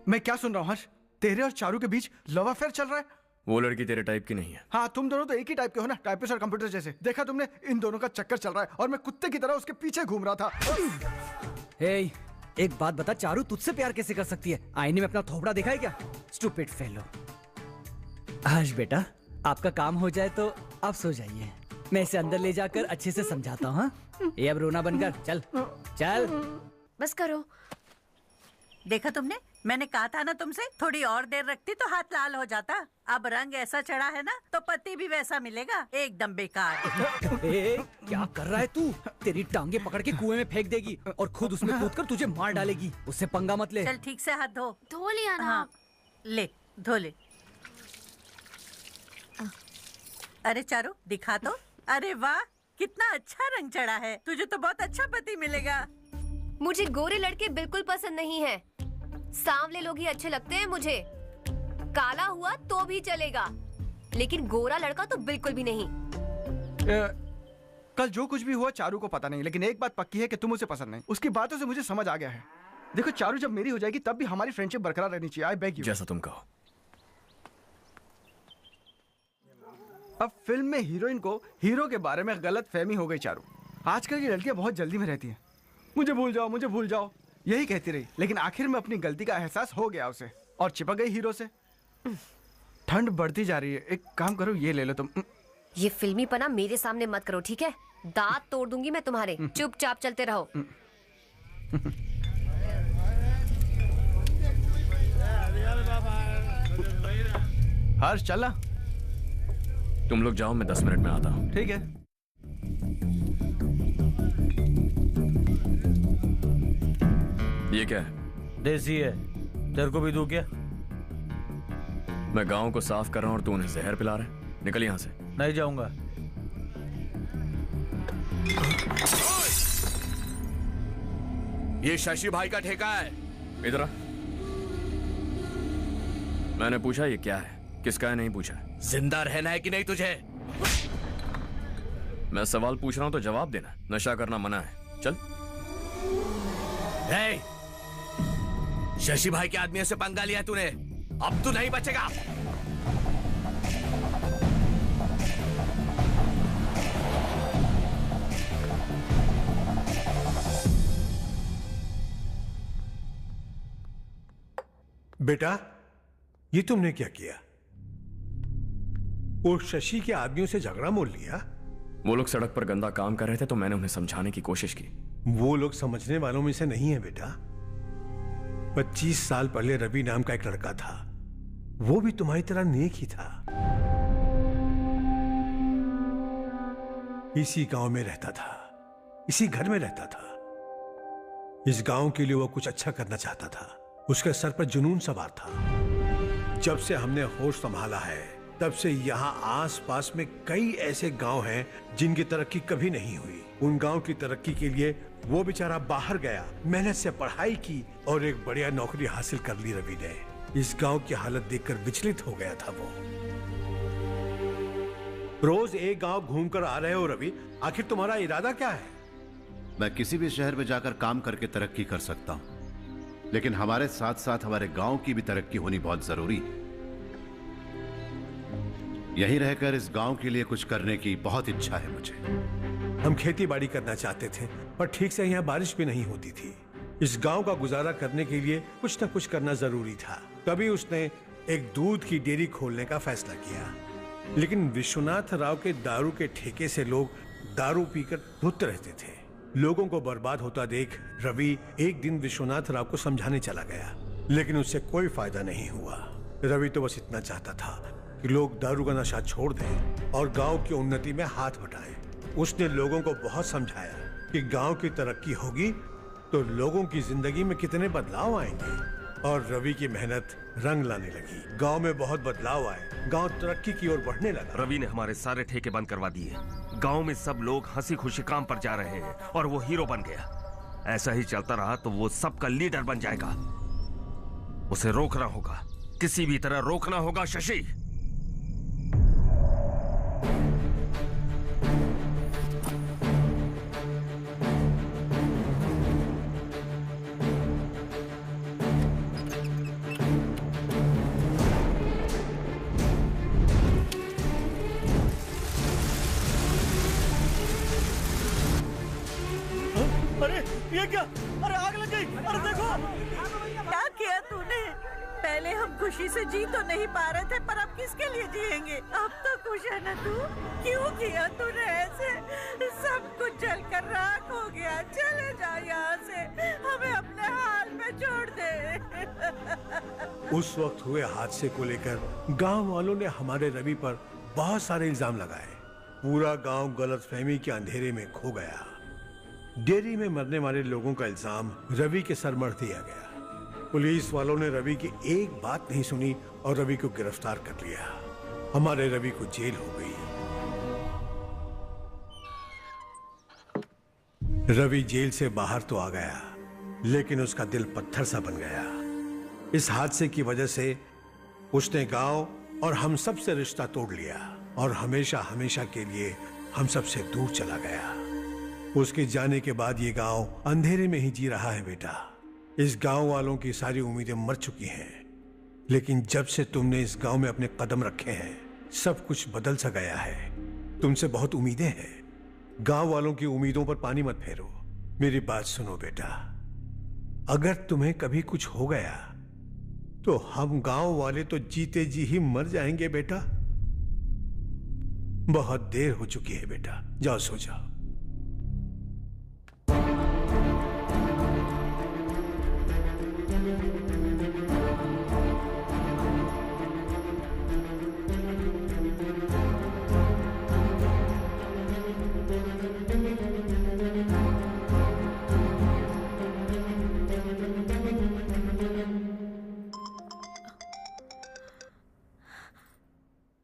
मैं क्या सुन रहा हूँ हर्ष? तेरे और चारू के बीच लव अफेयर चल रहा है? वो लड़की तेरे टाइप की नहीं है। हाँ, तुम दोनों तो एक ही टाइप के हो ना, टाइपिस्ट और कंप्यूटर जैसे। देखा तुमने, इन दोनों का चक्कर चल रहा है और मैं कुत्ते की तरह उसके पीछे घूम रहा था। हे, एक बात बता, चारू तुझसे प्यार कैसे कर सकती है? आईने में अपना थोपड़ा देखा है क्या? Stupid fellow. हर्ष बेटा, आपका काम हो जाए तो आप सो जाइए। मैं इसे अंदर ले जाकर अच्छे से समझाता हूँ। ये अब रोना बनकर चल चल। बस करो। देखा तुमने, मैंने कहा था ना तुमसे, थोड़ी और देर रखती तो हाथ लाल हो जाता। अब रंग ऐसा चढ़ा है ना तो पति भी वैसा मिलेगा, एकदम बेकार। क्या कर रहा है तू? तेरी टांगे पकड़ के कुएं में फेंक देगी और खुद उसमें कूदकर तुझे मार डालेगी। उससे पंगा मत ले। चल ठीक से हाथ धो। धो लिया ना। हाँ, ले धो ले। अरे चारू दिखा तो। अरे वाह, कितना अच्छा रंग चढ़ा है। तुझे तो बहुत अच्छा पति मिलेगा। मुझे गोरे लड़के बिल्कुल पसंद नहीं है। सांवले लोग ही अच्छे लगते हैं मुझे। काला हुआ तो भी चलेगा, लेकिन गोरा लड़का तो बिल्कुल भी नहीं। कल जो कुछ भी हुआ चारू को पता नहीं, लेकिन एक बात पक्की है कि तुम उसे पसंद नहीं। उसकी बातों से मुझे समझ आ गया है। देखो, चारू जब मेरी हो जाएगी तब भी हमारी फ्रेंडशिप बरकरार रहनी चाहिए। I beg you. जैसा तुम कहो। अब फिल्म में हीरोइन को हीरो के बारे में गलत फहमी हो गई चारू। आजकल की लड़कियां बहुत जल्दी में रहती हैं। मुझे भूल जाओ, मुझे भूल जाओ, यही कहती रही, लेकिन आखिर में अपनी गलती का एहसास हो गया उसे और चिपक गई हीरो से। ठंड बढ़ती जा रही है, एक काम करो, ये ले लो तुम। ये फिल्मी पना मेरे सामने मत करो, ठीक है? दांत तोड़ दूंगी मैं तुम्हारे। चुपचाप चलते रहो। हर्ष चला। तुम लोग जाओ, मैं 10 मिनट में आता हूँ। ठीक है। ये क्या है? देसी है। तेरे को भी दूं क्या? मैं गांव को साफ कर रहा हूँ और तू उन्हें जहर पिला रहा है। निकल यहाँ से। नहीं जाऊंगा। ये शशि भाई का ठेका है। इधर आ। मैंने पूछा ये क्या है, किसका है नहीं पूछा। जिंदा रहना है कि नहीं तुझे? मैं सवाल पूछ रहा हूं तो जवाब देना। नशा करना मना है। चल। हे, शशि भाई के आदमियों से पंगा लिया तूने, अब तू नहीं बचेगा। बेटा, ये तुमने क्या किया? वो शशि के आदमियों से झगड़ा मोल लिया? वो लोग सड़क पर गंदा काम कर रहे थे तो मैंने उन्हें समझाने की कोशिश की। वो लोग समझने वालों में से नहीं है बेटा। 25 साल पहले रवि नाम का एक लड़का था, वो भी तुम्हारी तरह नेक ही था। इसी गांव में रहता था, इसी घर में रहता था। इस गांव के लिए वो कुछ अच्छा करना चाहता था। उसके सर पर जुनून सवार था। जब से हमने होश संभाला है तब से यहाँ आस पास में कई ऐसे गांव हैं जिनकी तरक्की कभी नहीं हुई। उन गांव की तरक्की के लिए वो बेचारा बाहर गया, मेहनत से पढ़ाई की और एक बढ़िया नौकरी हासिल कर ली रवि ने। इस गांव की हालत देखकर विचलित हो गया था वो। रोज एक गांव घूमकर आ रहे हो रवि, आखिर तुम्हारा इरादा क्या है? मैं किसी भी शहर में जाकर काम करके तरक्की कर सकता हूं, लेकिन हमारे साथ साथ हमारे गांव की भी तरक्की होनी बहुत जरूरी है। यहीं रहकर इस गांव के लिए कुछ करने की बहुत इच्छा है मुझे। हम खेती बाड़ी करना चाहते थे, पर ठीक से यहाँ बारिश भी नहीं होती थी। इस गांव का गुजारा करने के लिए कुछ न कुछ करना जरूरी था। तभी उसने एक दूध की डेयरी खोलने का फैसला किया। लेकिन विश्वनाथ राव के दारू के ठेके से लोग दारू पीकर धुत रहते थे। लोगों को बर्बाद होता देख रवि एक दिन विश्वनाथ राव को समझाने चला गया, लेकिन उससे कोई फायदा नहीं हुआ। रवि तो बस इतना चाहता था कि लोग दारू का नशा छोड़ दें और गांव की उन्नति में हाथ बटाएं। उसने लोगों को बहुत समझाया कि गांव की तरक्की होगी तो लोगों की जिंदगी में कितने बदलाव आएंगे, और रवि की मेहनत रंग लाने लगी। गांव में बहुत बदलाव आए, गांव तरक्की की ओर बढ़ने लगा। रवि ने हमारे सारे ठेके बंद करवा दिए। गांव में सब लोग हंसी खुशी काम पर जा रहे हैं और वो हीरो बन गया। ऐसा ही चलता रहा तो वो सबका लीडर बन जाएगा। उसे रोकना होगा, किसी भी तरह रोकना होगा शशि। अरे ये क्या? अरे आग लग गई! अरे देखो! क्या किया तूने? पहले हम खुशी से जी तो नहीं पा रहे थे, पर अब किसके लिए जिएंगे? अब तो खुश है ना तू? क्यों किया तूने ऐसे? सब कुछ जलकर राख हो गया। चले जा यहाँ से, हमें अपने हाल में छोड़ दे। उस वक्त हुए हादसे को लेकर गांव वालों ने हमारे रवि पर बहुत सारे इल्जाम लगाए। पूरा गांव गलतफहमी के अंधेरे में खो गया। डेयरी में मरने वाले लोगों का इल्जाम रवि के सर मढ़ दिया गया। पुलिस वालों ने रवि की एक बात नहीं सुनी और रवि को गिरफ्तार कर लिया। हमारे रवि को जेल हो गई। रवि जेल से बाहर तो आ गया, लेकिन उसका दिल पत्थर सा बन गया। इस हादसे की वजह से उसने गांव और हम सब से रिश्ता तोड़ लिया और हमेशा हमेशा के लिए हम सब से दूर चला गया। उसके जाने के बाद ये गांव अंधेरे में ही जी रहा है बेटा। इस गांव वालों की सारी उम्मीदें मर चुकी हैं, लेकिन जब से तुमने इस गांव में अपने कदम रखे हैं, सब कुछ बदल सा गया है। तुमसे बहुत उम्मीदें हैं। गांव वालों की उम्मीदों पर पानी मत फेरो। मेरी बात सुनो बेटा, अगर तुम्हें कभी कुछ हो गया तो हम गांव वाले तो जीते जी ही मर जाएंगे बेटा। बहुत देर हो चुकी है बेटा, जाओ सो जाओ।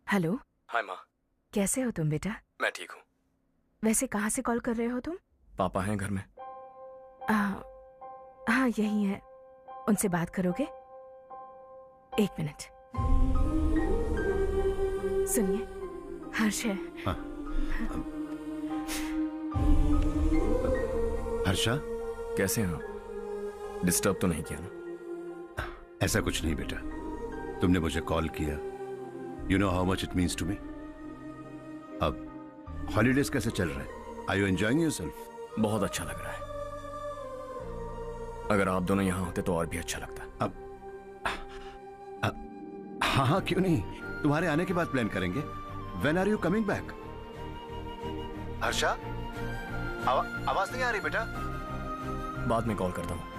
हेलो। हाय माँ। कैसे हो तुम बेटा? मैं ठीक हूँ। वैसे कहाँ से कॉल कर रहे हो तुम? पापा हैं घर में। हाँ यही है। उनसे बात करोगे? एक मिनट सुनिए, हर्ष है। हाँ। हर्षा, कैसे हैं आप? डिस्टर्ब तो नहीं किया ना? ऐसा कुछ नहीं बेटा, तुमने मुझे कॉल किया। You know how much it means to me. अब हॉलीडेज कैसे चल रहे हैं? Are you enjoying yourself? बहुत अच्छा लग रहा है। अगर आप दोनों यहाँ होते तो और भी अच्छा लगता। हाँ हाँ क्यों नहीं, तुम्हारे आने के बाद प्लान करेंगे। When are you coming back? Harsha, आवाज नहीं आ रही बेटा। बाद में कॉल करता हूँ।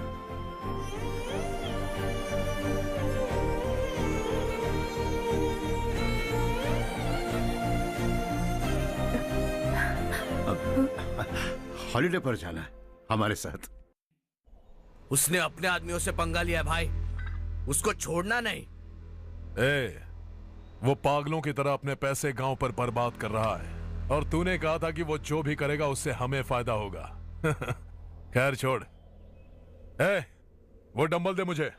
हॉलीडे पर जाना है हमारे साथ। उसने अपने आदमियों से पंगा लिया भाई, उसको छोड़ना नहीं। वो पागलों की तरह अपने पैसे गांव पर बर्बाद कर रहा है और तूने कहा था कि वो जो भी करेगा उससे हमें फायदा होगा। खैर छोड़। वो डंबल दे मुझे।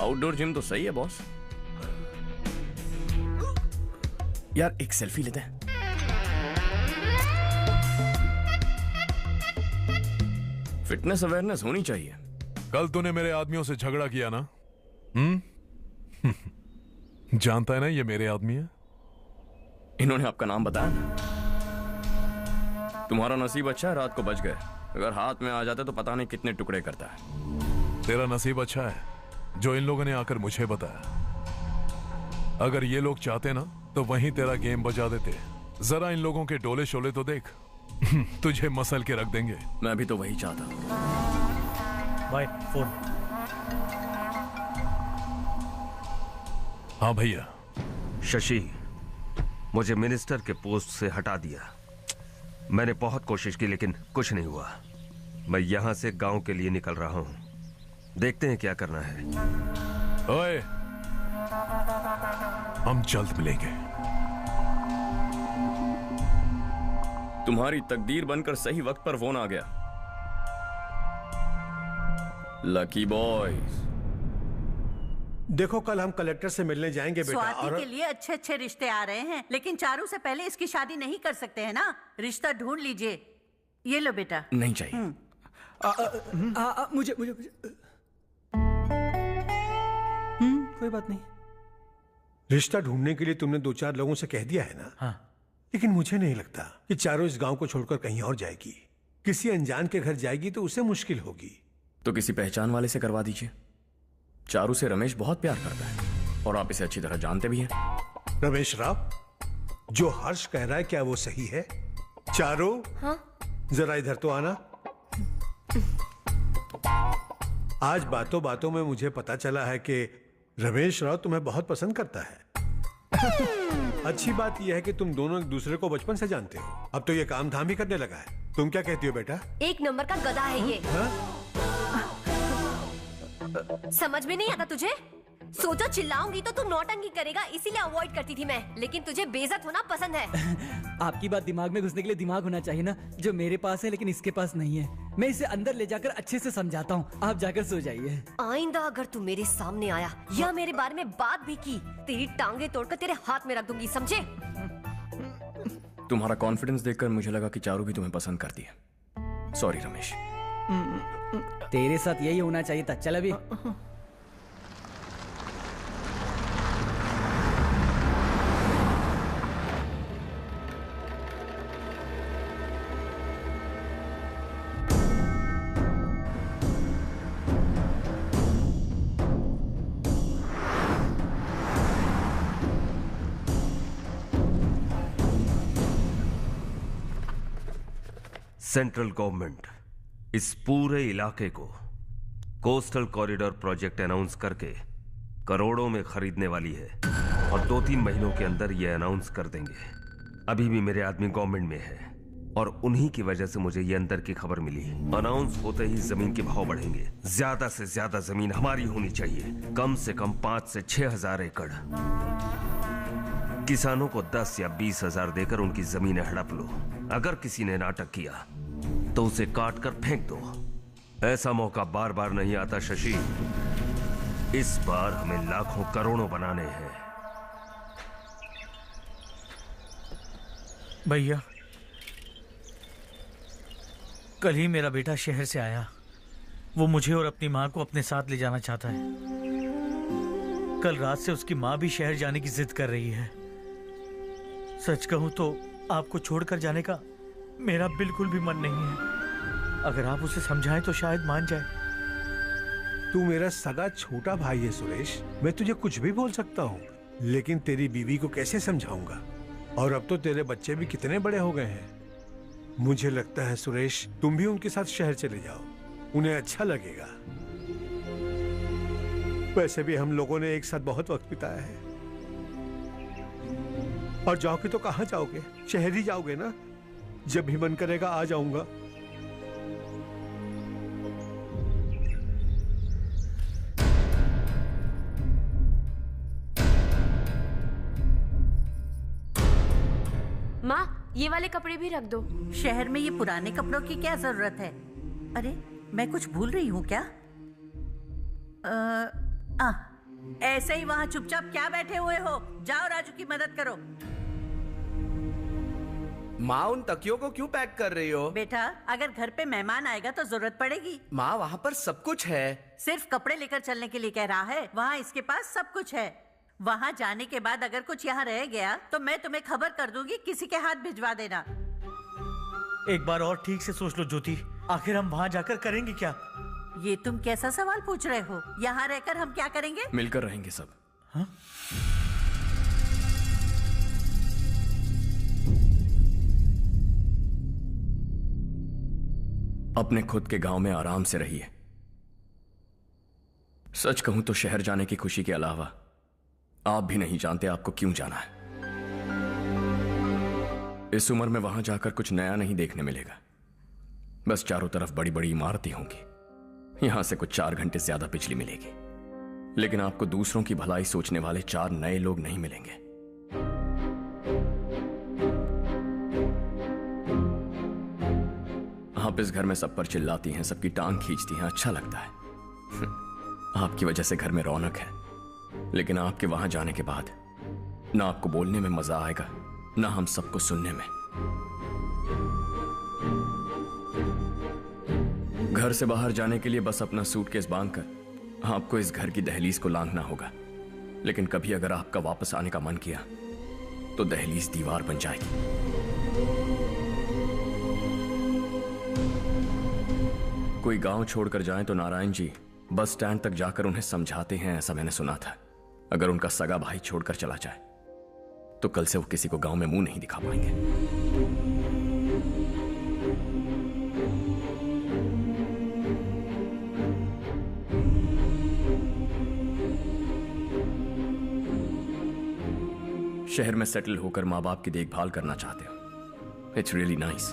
आउटडोर जिम तो सही है बॉस। यार एक सेल्फी लेते हैं। फिटनेस अवेयरनेस होनी चाहिए। कल तूने मेरे आदमियों से झगड़ा किया ना? जानता है ना ये मेरे आदमी है। इन्होंने आपका नाम बताया? तुम्हारा नसीब अच्छा है रात को बच गए, अगर हाथ में आ जाता तो पता नहीं कितने टुकड़े करता है। तेरा नसीब अच्छा है जो इन लोगों ने आकर मुझे बताया। अगर ये लोग चाहते ना तो वहीं तेरा गेम बजा देते। जरा इन लोगों के डोले शोले तो देख। तुझे मसल के रख देंगे। मैं भी तो वही चाहता। By phone. हाँ भैया। शशि, मुझे मिनिस्टर के पोस्ट से हटा दिया। मैंने बहुत कोशिश की लेकिन कुछ नहीं हुआ। मैं यहां से गांव के लिए निकल रहा हूं। देखते हैं क्या करना है। ओए, हम जल्द मिलेंगे। तुम्हारी तकदीर बनकर सही वक्त पर फोन आ गया। Lucky boys. देखो कल हम कलेक्टर से मिलने जाएंगे बेटा। स्वाति के लिए अच्छे अच्छे रिश्ते आ रहे हैं, लेकिन चारू से पहले इसकी शादी नहीं कर सकते हैं ना। रिश्ता ढूंढ लीजिए। ये लो बेटा। नहीं चाहिए। मुझे कोई बात नहीं। रिश्ता ढूंढने के लिए तुमने 2-4 लोगों से कह दिया है ना? हाँ। लेकिन मुझे नहीं लगता कि चारों इस गांव को छोड़कर कहीं और जाएगी। किसी अनजान के घर जाएगी तो उसे मुश्किल होगी। तो किसी पहचान वाले से करवा दीजिए। चारू से रमेश बहुत प्यार करता है और आप इसे अच्छी तरह जानते भी हैं। रमेश राव, जो हर्ष कह रहा है क्या वो सही है? चारू, हाँ? जरा इधर तो आना। आज बातों बातों में मुझे पता चला है कि रमेश राव तुम्हें बहुत पसंद करता है। अच्छी बात यह है कि तुम दोनों एक दूसरे को बचपन से जानते हो। अब तो ये काम धाम भी करने लगा है। तुम क्या कहती हो बेटा? एक नंबर का गधा है ये। समझ में नहीं आता तुझे? सोचा चिल्लाऊंगी तो तू नौटंकी करेगा, इसीलिए अवॉइड करती थी मैं। लेकिन तुझे बेइज्जत होना पसंद है। आपकी बात दिमाग में घुसने के लिए दिमाग होना चाहिए ना, जो मेरे पास है लेकिन इसके पास नहीं है। मैं इसे अंदर ले जाकर अच्छे से समझाता हूँ। आप जाकर सो जाइए। आइंदा अगर तू मेरे सामने आया या मेरे बारे में बात भी की, तेरी टांगे तोड़कर तेरे हाथ में रख दूंगी, समझे? तुम्हारा कॉन्फिडेंस देखकर मुझे लगा कि चारू भी तुम्हें पसंद करती है। सॉरी रमेश। तेरे साथ यही होना चाहिए था। चल अभी। सेंट्रल गवर्नमेंट इस पूरे इलाके को कोस्टल कॉरिडोर प्रोजेक्ट अनाउंस करके करोड़ों में खरीदने वाली है और 2-3 महीनों के अंदर यह अनाउंस कर देंगे। अभी भी मेरे आदमी गवर्नमेंट में है और उन्हीं की वजह से मुझे ये अंदर की खबर मिली। अनाउंस होते ही जमीन के भाव बढ़ेंगे। ज्यादा से ज्यादा जमीन हमारी होनी चाहिए, कम से कम 5 से 6 हजार एकड़। किसानों को 10 या 20 हजार देकर उनकी जमीनें हड़प लो। अगर किसी ने नाटक किया तो उसे काट कर फेंक दो। ऐसा मौका बार बार नहीं आता शशि। इस बार हमें लाखों करोड़ों बनाने हैं। भैया, कल ही मेरा बेटा शहर से आया। वो मुझे और अपनी माँ को अपने साथ ले जाना चाहता है। कल रात से उसकी माँ भी शहर जाने की जिद कर रही है। सच कहूं तो आपको छोड़कर जाने का मेरा बिल्कुल भी मन नहीं है। अगर आप उसे समझाएं तो शायद मान जाए। तू मेरा सगा छोटा भाई है सुरेश। मैं तुझे कुछ भी बोल सकता हूँ, लेकिन तेरी बीवी को कैसे समझाऊंगा? और अब तो तेरे बच्चे भी कितने बड़े हो गए हैं। मुझे लगता है सुरेश, तुम भी उनके साथ शहर चले जाओ, उन्हें अच्छा लगेगा। वैसे भी हम लोगों ने एक साथ बहुत वक्त बिताया है। और जाओगे तो कहाँ जाओगे? शहर ही जाओगे ना? जब भी मन करेगा आ जाऊंगा। माँ, ये वाले कपड़े भी रख दो। शहर में ये पुराने कपड़ों की क्या जरूरत है? अरे, मैं कुछ भूल रही हूँ क्या? ऐसे ही वहाँ चुपचाप क्या बैठे हुए हो? जाओ राजू की मदद करो। माँ, उन तकियों को क्यों पैक कर रही हो? बेटा, अगर घर पे मेहमान आएगा तो जरूरत पड़ेगी। माँ, वहाँ पर सब कुछ है। सिर्फ कपड़े लेकर चलने के लिए कह रहा है? वहाँ इसके पास सब कुछ है। वहाँ जाने के बाद अगर कुछ यहाँ रह गया तो मैं तुम्हें खबर कर दूंगी, किसी के हाथ भिजवा देना। एक बार और ठीक से सोच लो ज्योति, आखिर हम वहां जाकर करेंगे क्या? ये तुम कैसा सवाल पूछ रहे हो? यहाँ रहकर हम क्या करेंगे? मिलकर रहेंगे सब। हाँ? अपने खुद के गांव में आराम से रहिए। सच कहूं तो शहर जाने की खुशी के अलावा आप भी नहीं जानते आपको क्यों जाना है। इस उम्र में वहां जाकर कुछ नया नहीं देखने मिलेगा। बस चारों तरफ बड़ी बड़ी इमारतें होंगी, यहां से कुछ 4 घंटे ज्यादा बिजली मिलेगी, लेकिन आपको दूसरों की भलाई सोचने वाले 4 नए लोग नहीं मिलेंगे। आप इस घर में सब पर चिल्लाती हैं, सबकी टांग खींचती हैं, अच्छा लगता है। आपकी वजह से घर में रौनक है, लेकिन आपके वहां जाने के बाद ना आपको बोलने में मजा आएगा, ना हम सबको सुनने में। घर से बाहर जाने के लिए बस अपना सूटकेस बांधकर आपको इस घर की दहलीज को लांघना होगा, लेकिन कभी अगर आपका वापस आने का मन किया तो दहलीज दीवार बन जाएगी। कोई गांव छोड़कर जाए तो नारायण जी बस स्टैंड तक जाकर उन्हें समझाते हैं, ऐसा मैंने सुना था। अगर उनका सगा भाई छोड़कर चला जाए तो कल से वो किसी को गांव में मुंह नहीं दिखा पाएंगे। शहर में सेटल होकर माँ बाप की देखभाल करना चाहते हो, इट्स रियली नाइस,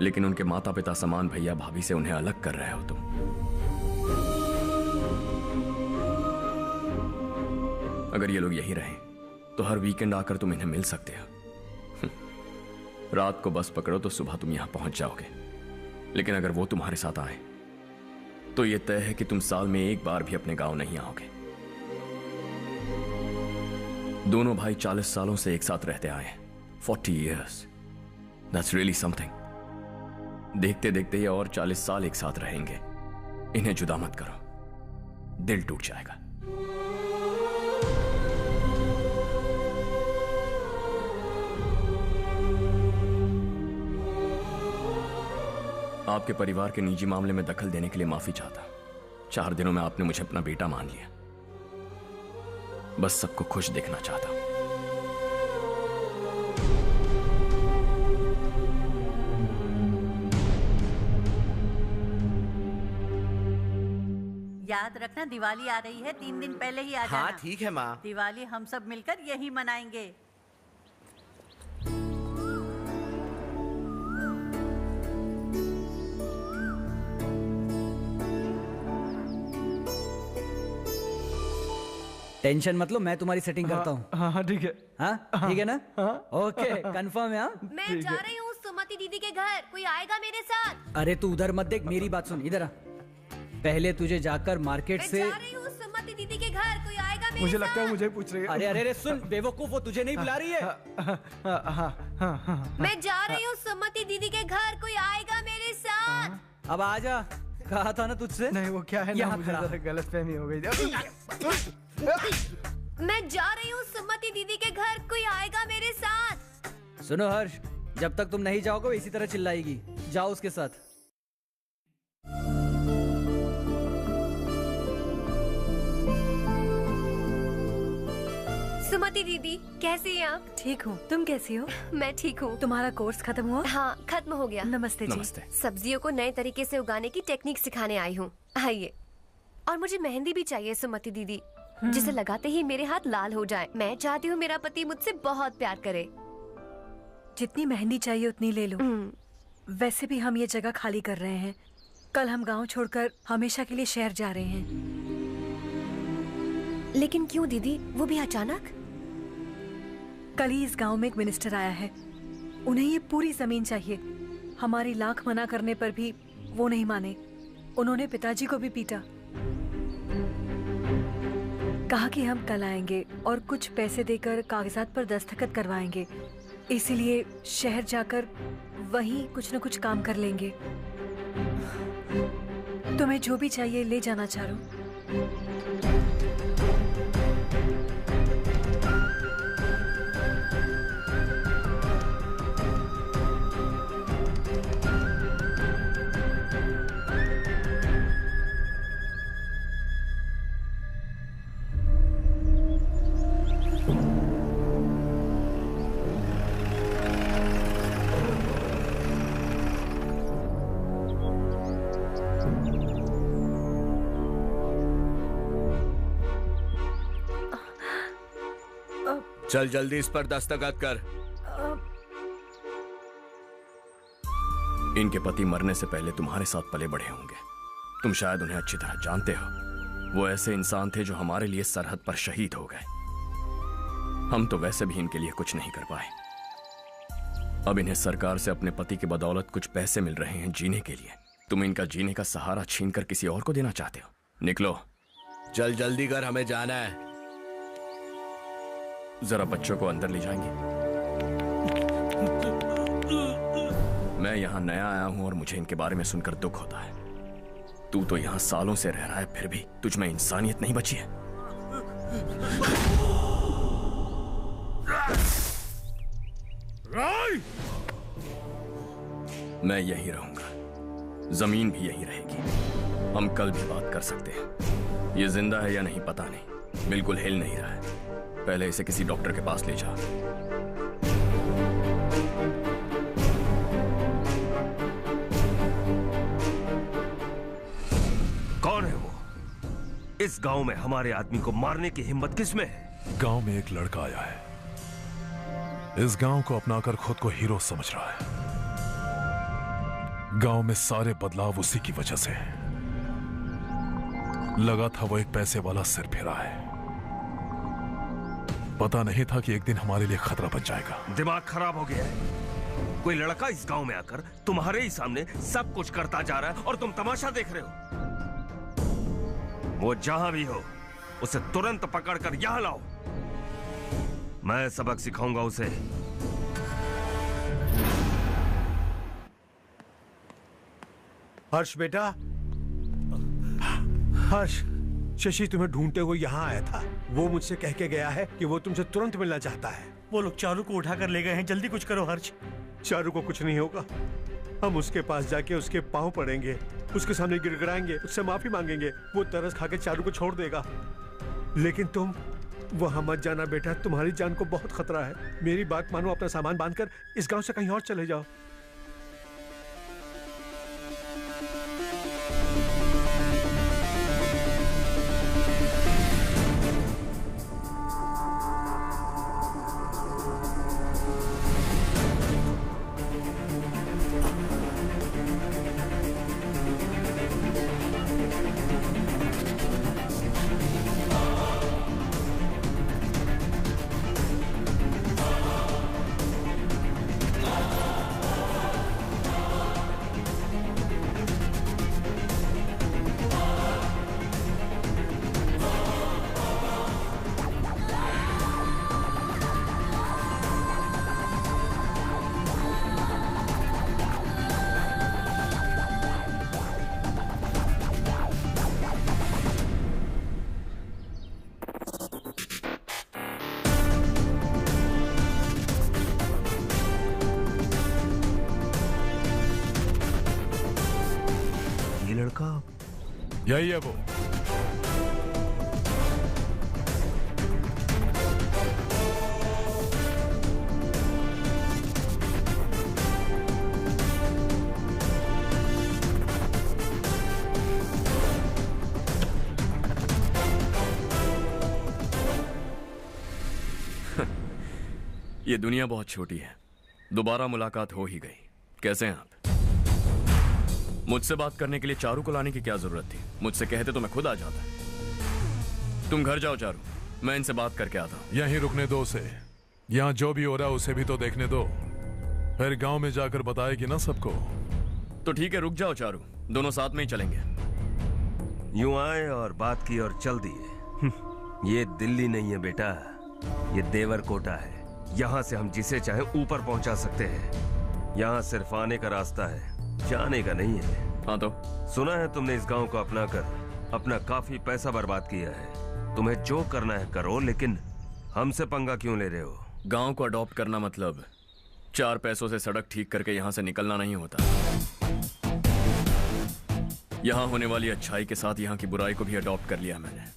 लेकिन उनके माता पिता समान भैया भाभी से उन्हें अलग कर रहे हो तुम। अगर ये लोग यहीं रहें तो हर वीकेंड आकर तुम इन्हें मिल सकते हो। रात को बस पकड़ो तो सुबह तुम यहां पहुंच जाओगे, लेकिन अगर वो तुम्हारे साथ आए तो ये तय है कि तुम साल में एक बार भी अपने गांव नहीं आओगे। दोनों भाई 40 सालों से एक साथ रहते आए हैं, 40 years, that's really something। देखते देखते ये और 40 साल एक साथ रहेंगे। इन्हें जुदा मत करो, दिल टूट जाएगा। आपके परिवार के निजी मामले में दखल देने के लिए माफी चाहता। 4 दिनों में आपने मुझे अपना बेटा मान लिया, बस सबको खुश देखना चाहता। याद रखना दिवाली आ रही है, 3 दिन पहले ही आ जाना। हाँ ठीक है माँ। दिवाली हम सब मिलकर यही मनाएंगे। टेंशन मत लो, मैं तुम्हारी सेटिंग करता हूँ। हाँ ठीक है। हाँ ठीक है ना? ओके कंफर्म है। हाँ मैं जा रही हूँ सुमति दीदी के घर, कोई आएगा मेरे साथ? अरे तू उधर मत देख, मेरी बात सुन, इधर आ। पहले तुझे जाकर मार्केट से। मैं जा रही हूँ सुमति दीदी के घर, कोई आएगा मेरे मुझे साथ? लगता है मुझे पूछ रही है। अरे अरे अरे सुन बेवकूफ, वो तुझे नहीं बुला रही है। मैं जा रही हूँ सुमति दीदी के घर, कोई आएगा मेरे साथ? अब आजा, कहा था ना तुझसे। नहीं वो क्या है ना, मुझे जरा गलतफहमी हो गई। मैं जा रही हूँ सुमति दीदी के घर, कोई आएगा मेरे साथ? सुनो हर्ष, जब तक तुम नहीं जाओगे वो इसी तरह चिल्लाएगी। जाओ उसके साथ। सुमति दीदी कैसी हैं आप? ठीक हूँ, तुम कैसी हो? मैं ठीक हूँ। तुम्हारा कोर्स खत्म हुआ? हाँ खत्म हो गया। नमस्ते जी। नमस्ते। सब्जियों को नए तरीके से उगाने की टेक्निक सिखाने आई हूँ, आइए। और मुझे मेहंदी भी चाहिए सुमति दीदी, जिसे लगाते ही मेरे हाथ लाल हो जाए। मैं चाहती हूँ मेरा पति मुझसे बहुत प्यार करे। जितनी मेहंदी चाहिए उतनी ले लो। वैसे भी हम ये जगह खाली कर रहे हैं, कल हम गांव छोड़कर हमेशा के लिए शहर जा रहे हैं। लेकिन क्यों दीदी, वो भी अचानक? कल ही इस गांव में एक मिनिस्टर आया है, उन्हें ये पूरी जमीन चाहिए। हमारी लाख मना करने पर भी वो नहीं माने। उन्होंने पिताजी को भी पीटा। कहा कि हम कल आएंगे और कुछ पैसे देकर कागजात पर दस्तखत करवाएंगे। इसीलिए शहर जाकर वहीं कुछ न कुछ काम कर लेंगे। तुम्हें जो भी चाहिए ले जाना चारू। चल जल्दी इस पर दस्तखत कर। इनके पति मरने से पहले तुम्हारे साथ पले बढ़े होंगे। तुम शायद उन्हें अच्छी तरह जानते हो। वो ऐसे इंसान थे जो हमारे लिए सरहद पर शहीद हो गए। हम तो वैसे भी इनके लिए कुछ नहीं कर पाए। अब इन्हें सरकार से अपने पति की बदौलत कुछ पैसे मिल रहे हैं जीने के लिए। तुम इनका जीने का सहारा छीनकर किसी और को देना चाहते हो। निकलो। चल जल्दी कर, हमें जाना है। जरा बच्चों को अंदर ले जाएंगे। मैं यहाँ नया आया हूं और मुझे इनके बारे में सुनकर दुख होता है। तू तो यहाँ सालों से रह रहा है, फिर भी तुझ में इंसानियत नहीं बची है। मैं यहीं रहूंगा, जमीन भी यहीं रहेगी। हम कल भी बात कर सकते हैं। ये जिंदा है या नहीं पता नहीं, बिल्कुल हिल नहीं रहा है। पहले इसे किसी डॉक्टर के पास ले जा। कौन है वो? इस गांव में हमारे आदमी को मारने की हिम्मत किसमें है? गांव में एक लड़का आया है, इस गांव को अपनाकर खुद को हीरो समझ रहा है। गांव में सारे बदलाव उसी की वजह से है। लगा था वो एक पैसे वाला सिर फिरा है, पता नहीं था कि एक दिन हमारे लिए खतरा बन जाएगा। दिमाग खराब हो गया है। कोई लड़का इस गांव में आकर तुम्हारे ही सामने सब कुछ करता जा रहा है और तुम तमाशा देख रहे हो। वो जहां भी हो उसे तुरंत पकड़कर यहां लाओ। मैं सबक सिखाऊंगा उसे। हर्ष बेटा, हर्ष, शशि तुम्हें ढूंढते हुए यहाँ आया था। वो मुझसे कह के गया है कि वो तुमसे तुरंत मिलना चाहता है। वो लोग चारू को उठाकर ले गए हैं, जल्दी कुछ करो हर्ष। चारू को कुछ नहीं होगा। हम उसके पास जाके उसके पांव पड़ेंगे, उसके सामने गिड़गिड़ाएंगे, उससे माफी मांगेंगे। वो तरस खा के चारू को छोड़ देगा। लेकिन तुम वहां मत जाना बेटा, तुम्हारी जान को बहुत खतरा है। मेरी बात मानो, अपना सामान बांधकर इस गांव से कहीं और चले जाओ। यही है वो। ये दुनिया बहुत छोटी है। दोबारा मुलाकात हो ही गई। कैसे हैं आप? मुझसे बात करने के लिए चारू को लाने की क्या जरूरत थी? मुझसे कहते तो मैं खुद आ जाता। तुम घर जाओ चारू, मैं इनसे बात करके आता हूँ। यहीं रुकने दो उसे। यहाँ जो भी हो रहा है उसे भी तो देखने दो, फिर गांव में जाकर बताएगी ना सबको। तो ठीक है, रुक जाओ चारू, दोनों साथ में ही चलेंगे। यूं आए और बात की और चल दिए। ये दिल्ली नहीं है बेटा, ये देवरकोटा है। यहाँ से हम जिसे चाहे ऊपर पहुंचा सकते हैं। यहाँ सिर्फ आने का रास्ता है, जाने का नहीं है। हाँ तो सुना है तुमने इस गांव को अपनाकर अपना काफी पैसा बर्बाद किया है। तुम्हें जो करना है करो, लेकिन हमसे पंगा क्यों ले रहे हो? गांव को अडॉप्ट करना मतलब 4 पैसों से सड़क ठीक करके यहाँ से निकलना नहीं होता। यहाँ होने वाली अच्छाई के साथ यहाँ की बुराई को भी अडॉप्ट कर लिया मैंने।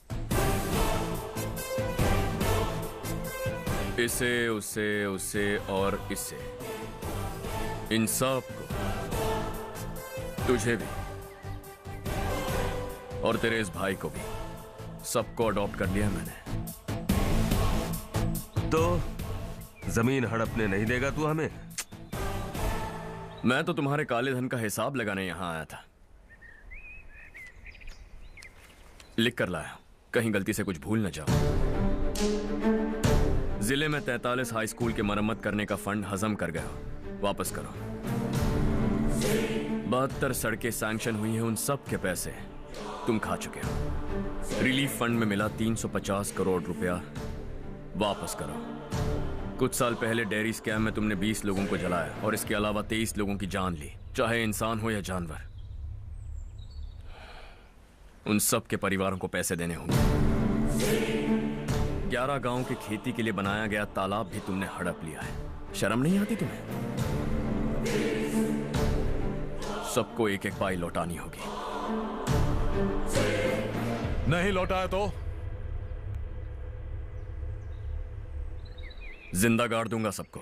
इसे, उसे, उसे और इससे, इन सब को, तुझे भी और तेरे इस भाई को भी, सबको अडॉप्ट कर लिया मैंने। तो जमीन हड़पने नहीं देगा तू हमें? मैं तो तुम्हारे काले धन का हिसाब लगाने यहां आया था। लिख कर लाया, कहीं गलती से कुछ भूल न जाओ। जिले में 43 हाई स्कूल के मरम्मत करने का फंड हजम कर गए हो, वापस करो। 72 सड़कें सैंक्शन हुई हैं, उन सब के पैसे तुम खा चुके हो। रिलीफ फंड में मिला 350 करोड़ रुपया, वापस करो। कुछ साल पहले डेयरी स्कैम में तुमने 20 लोगों को जलाया और इसके अलावा 23 लोगों की जान ली, चाहे इंसान हो या जानवर। उन सब के परिवारों को पैसे देने होंगे। 11 गांव के खेती के लिए बनाया गया तालाब भी तुमने हड़प लिया है। शर्म नहीं आती तुम्हें? सबको एक एक पाई लौटानी होगी। नहीं लौटाया तो जिंदा गाड़ दूंगा सबको।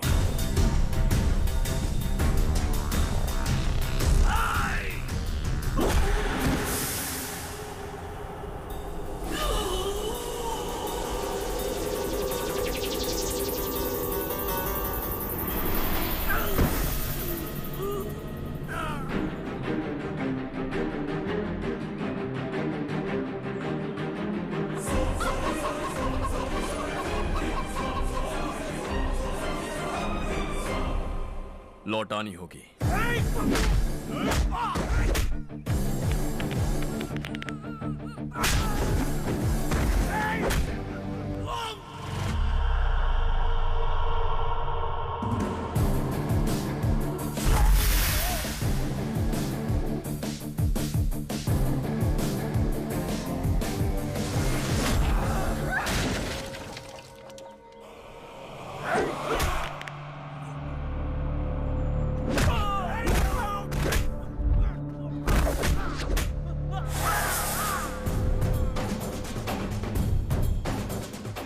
लौटानी होगी।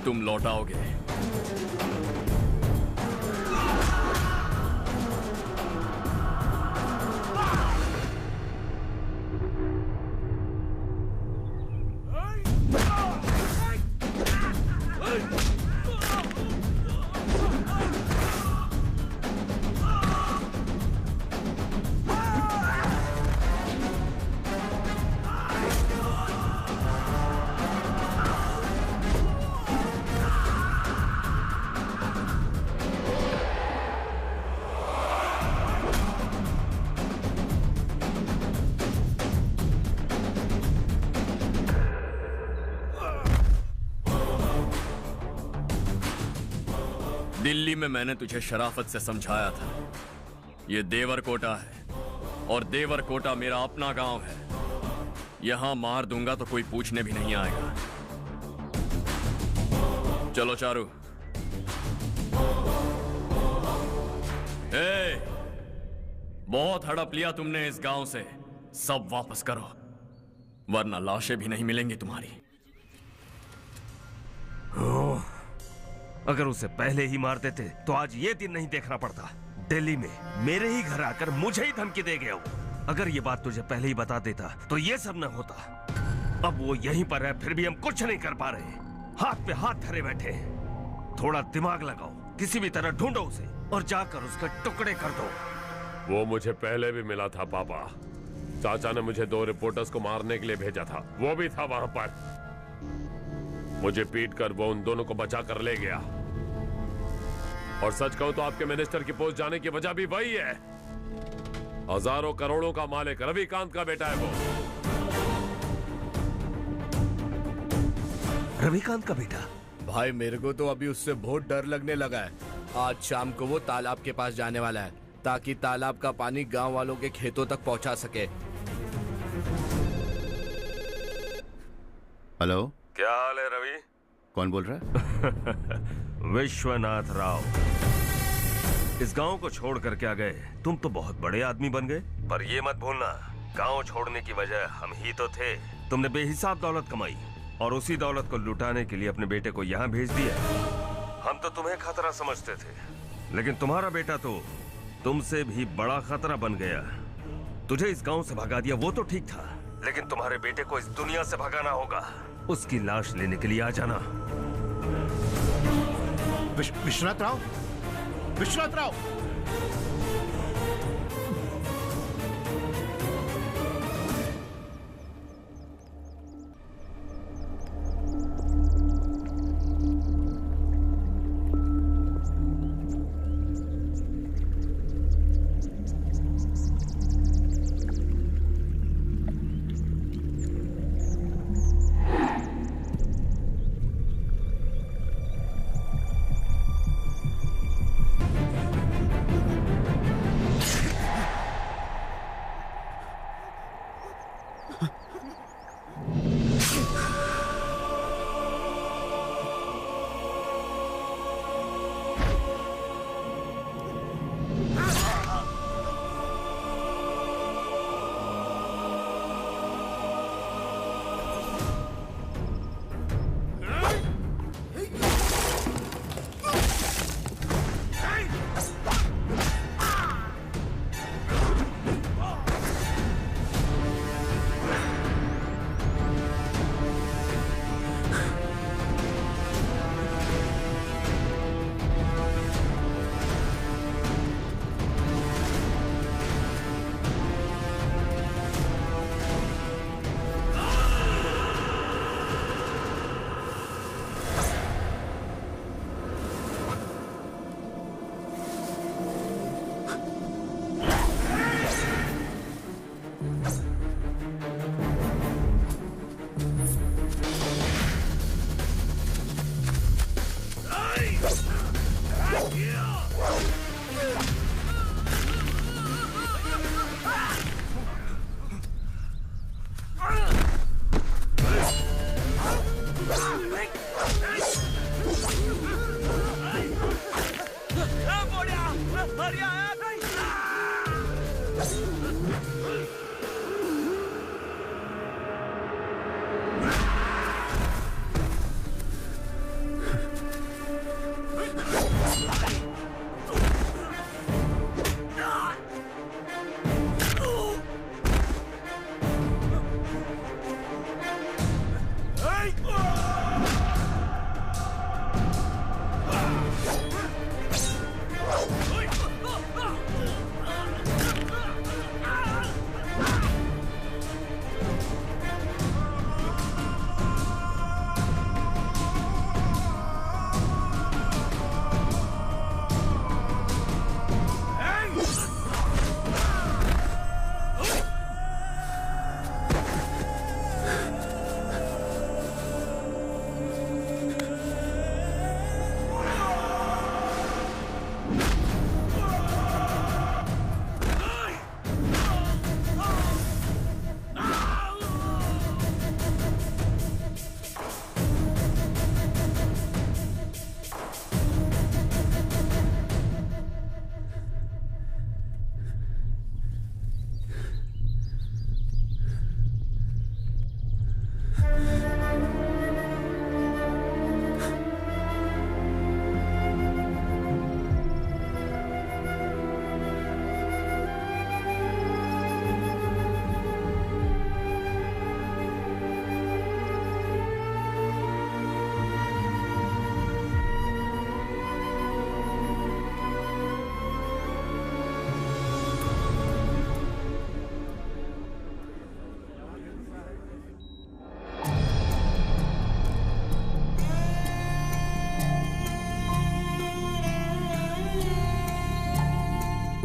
तुम लौटाओगे। दिल्ली में मैंने तुझे शराफत से समझाया था, ये देवर कोटा है और देवर कोटा मेरा अपना गांव है। यहां मार दूंगा तो कोई पूछने भी नहीं आएगा। चलो चारू। बहुत हड़प लिया तुमने इस गांव से, सब वापस करो वरना लाशें भी नहीं मिलेंगी तुम्हारी। अगर उसे पहले ही मार देते तो आज ये दिन नहीं देखना पड़ता। दिल्ली में मेरे ही घर आकर मुझे ही धमकी दे गया वो। अगर ये बात तुझे पहले ही बता देता तो ये सब न होता। अब वो यहीं पर है, फिर भी हम कुछ नहीं कर पा रहे। हाथ पे हाथ धरे बैठे हैं। थोड़ा दिमाग लगाओ, किसी भी तरह ढूंढो उसे और जाकर उसके टुकड़े कर दो। वो मुझे पहले भी मिला था पापा। चाचा ने मुझे 2 रिपोर्टर्स को मारने के लिए भेजा था, वो भी था वहां पर। मुझे पीट कर वो उन दोनों को बचा कर ले गया। और सच कहूं तो आपके मिनिस्टर की पोस्ट जाने की वजह भी वही है। हजारों करोड़ों का मालिक रविकांत का बेटा है वो। रविकांत का बेटा? भाई मेरे को तो अभी उससे बहुत डर लगने लगा है। आज शाम को वो तालाब के पास जाने वाला है ताकि तालाब का पानी गांव वालों के खेतों तक पहुंचा सके। हेलो, क्या हाल है रवि? कौन बोल रहा है? विश्वनाथ राव। इस गांव को छोड़ कर क्या गए? तुम तो बहुत बड़े आदमी बन गए। पर ये मत भूलना, गांव छोड़ने की वजह हम ही तो थे। तुमने बेहिसाब दौलत कमाई और उसी दौलत को लुटाने के लिए अपने बेटे को यहाँ भेज दिया। हम तो तुम्हें खतरा समझते थे, लेकिन तुम्हारा बेटा तो तुमसे भी बड़ा खतरा बन गया। तुझे इस गांव से भगा दिया वो तो ठीक था, लेकिन तुम्हारे बेटे को इस दुनिया से भगाना होगा। उसकी लाश लेने के लिए आ जाना। विश्वनाथ राव, विश्वनाथ राव।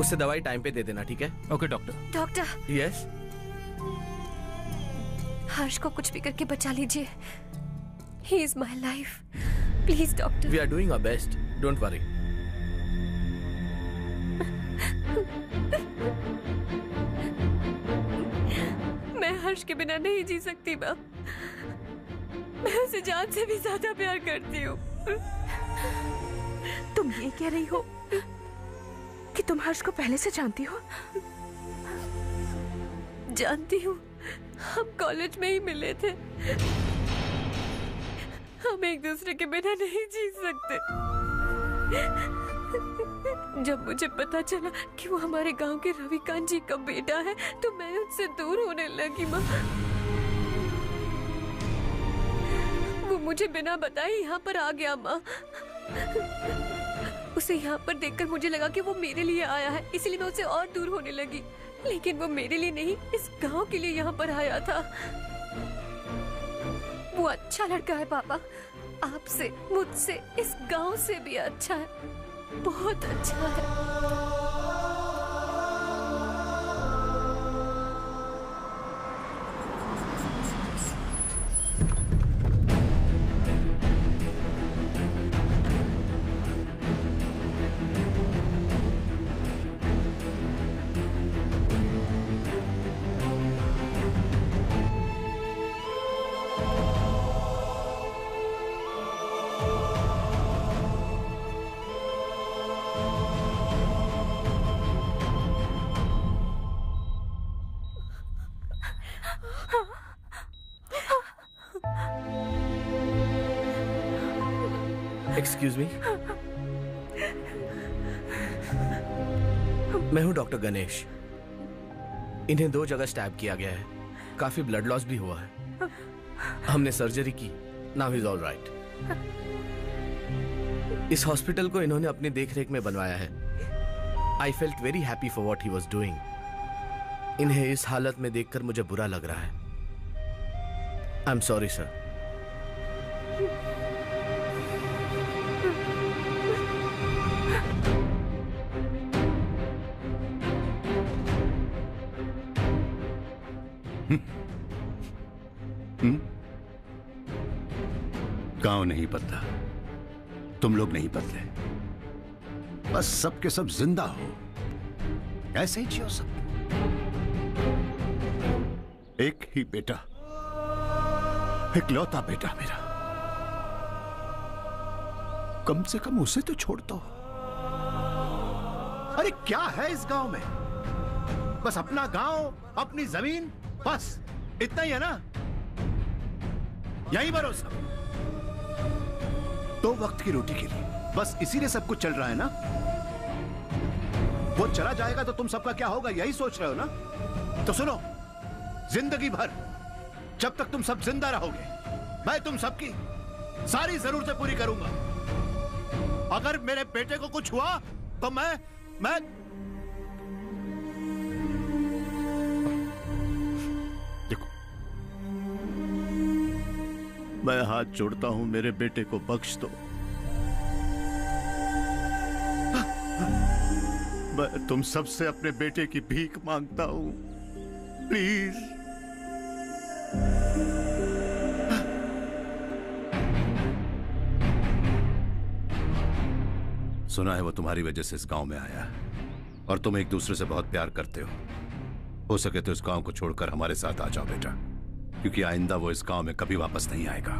उससे दवाई टाइम पे दे देना, ठीक है? Okay doctor. Doctor. Yes. Harsh को कुछ भी करके बचा लीजिए। He is my life. Please doctor. We are doing our best, don't worry. मैं हर्ष के बिना नहीं जी सकती माँ। मैं उसे जान से भी ज्यादा प्यार करती हूँ। तुम ये कह रही हो कि तुम हर्ष को पहले से जानती हो? जानती हूँ, हम कॉलेज में ही मिले थे। हम एक दूसरे के बिना नहीं जी सकते। जब मुझे पता चला कि वो हमारे गांव के रविकांत जी का बेटा है तो मैं उससे दूर होने लगी माँ। वो मुझे बिना बताए यहाँ पर आ गया माँ। उसे यहाँ पर देखकर मुझे लगा कि वो मेरे लिए आया है, इसलिए मैं उससे और दूर होने लगी। लेकिन वो मेरे लिए नहीं, इस गांव के लिए यहाँ पर आया था। वो अच्छा लड़का है पापा, आपसे, मुझसे, इस गांव से भी अच्छा है, बहुत अच्छा है। एक्सक्यूज मी, मैं हूं डॉक्टर गणेश। इन्हें 2 जगह स्टैब किया गया है, काफी ब्लड लॉस भी हुआ है। हमने सर्जरी की, now he is all right. इस हॉस्पिटल को इन्होंने अपनी देखरेख में बनवाया है। I felt very happy for what he was doing. इन्हें इस हालत में देखकर मुझे बुरा लग रहा है। I am sorry sir. गांव नहीं बदला, तुम लोग नहीं बदले, बस सब के सब जिंदा हो, ऐसे ही जियो सब। एक ही बेटा, इकलौता बेटा मेरा, कम से कम उसे तो छोड़ दो। अरे क्या है इस गांव में? बस अपना गांव, अपनी जमीन, बस इतना ही है ना? यही भरोसा, 2 वक्त की रोटी के लिए, बस इसीलिए सब कुछ चल रहा है ना? वो चला जाएगा तो तुम सबका क्या होगा, यही सोच रहे हो ना? तो सुनो, जिंदगी भर जब तक तुम सब जिंदा रहोगे, मैं तुम सबकी सारी जरूरतें पूरी करूंगा। अगर मेरे बेटे को कुछ हुआ तो मैं देखो, मैं हाथ जोड़ता हूं, मेरे बेटे को बख्श दो। मैं तुम सबसे अपने बेटे की भीख मांगता हूं, प्लीज। सुना है वो तुम्हारी वजह से इस गांव में आया, और तुम एक दूसरे से बहुत प्यार करते हो सके तो इस गांव को छोड़कर हमारे साथ आ जाओ बेटा, क्योंकि आइंदा वो इस गांव में कभी वापस नहीं आएगा।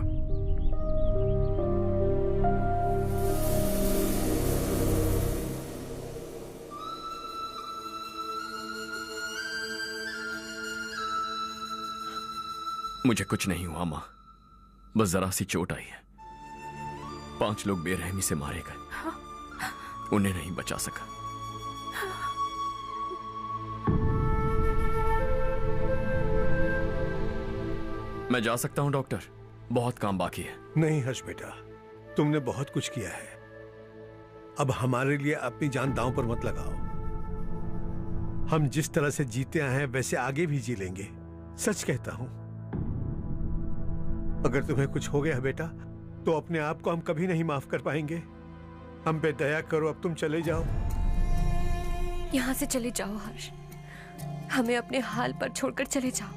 मुझे कुछ नहीं हुआ माँ, बस जरा सी चोट आई है। 5 लोग बेरहमी से मारे गए, उन्हें नहीं बचा सका। मैं जा सकता हूं डॉक्टर, बहुत काम बाकी है। नहीं हर्ष बेटा, तुमने बहुत कुछ किया है, अब हमारे लिए अपनी जान दांव पर मत लगाओ। हम जिस तरह से जीते आए हैं वैसे आगे भी जी लेंगे, सच कहता हूं। अगर तुम्हें कुछ हो गया बेटा तो अपने आप को हम कभी नहीं माफ कर पाएंगे। हम पे दया करो, अब तुम चले जाओ। यहाँ से चले जाओ हर्ष, हमें अपने हाल पर छोड़कर चले जाओ,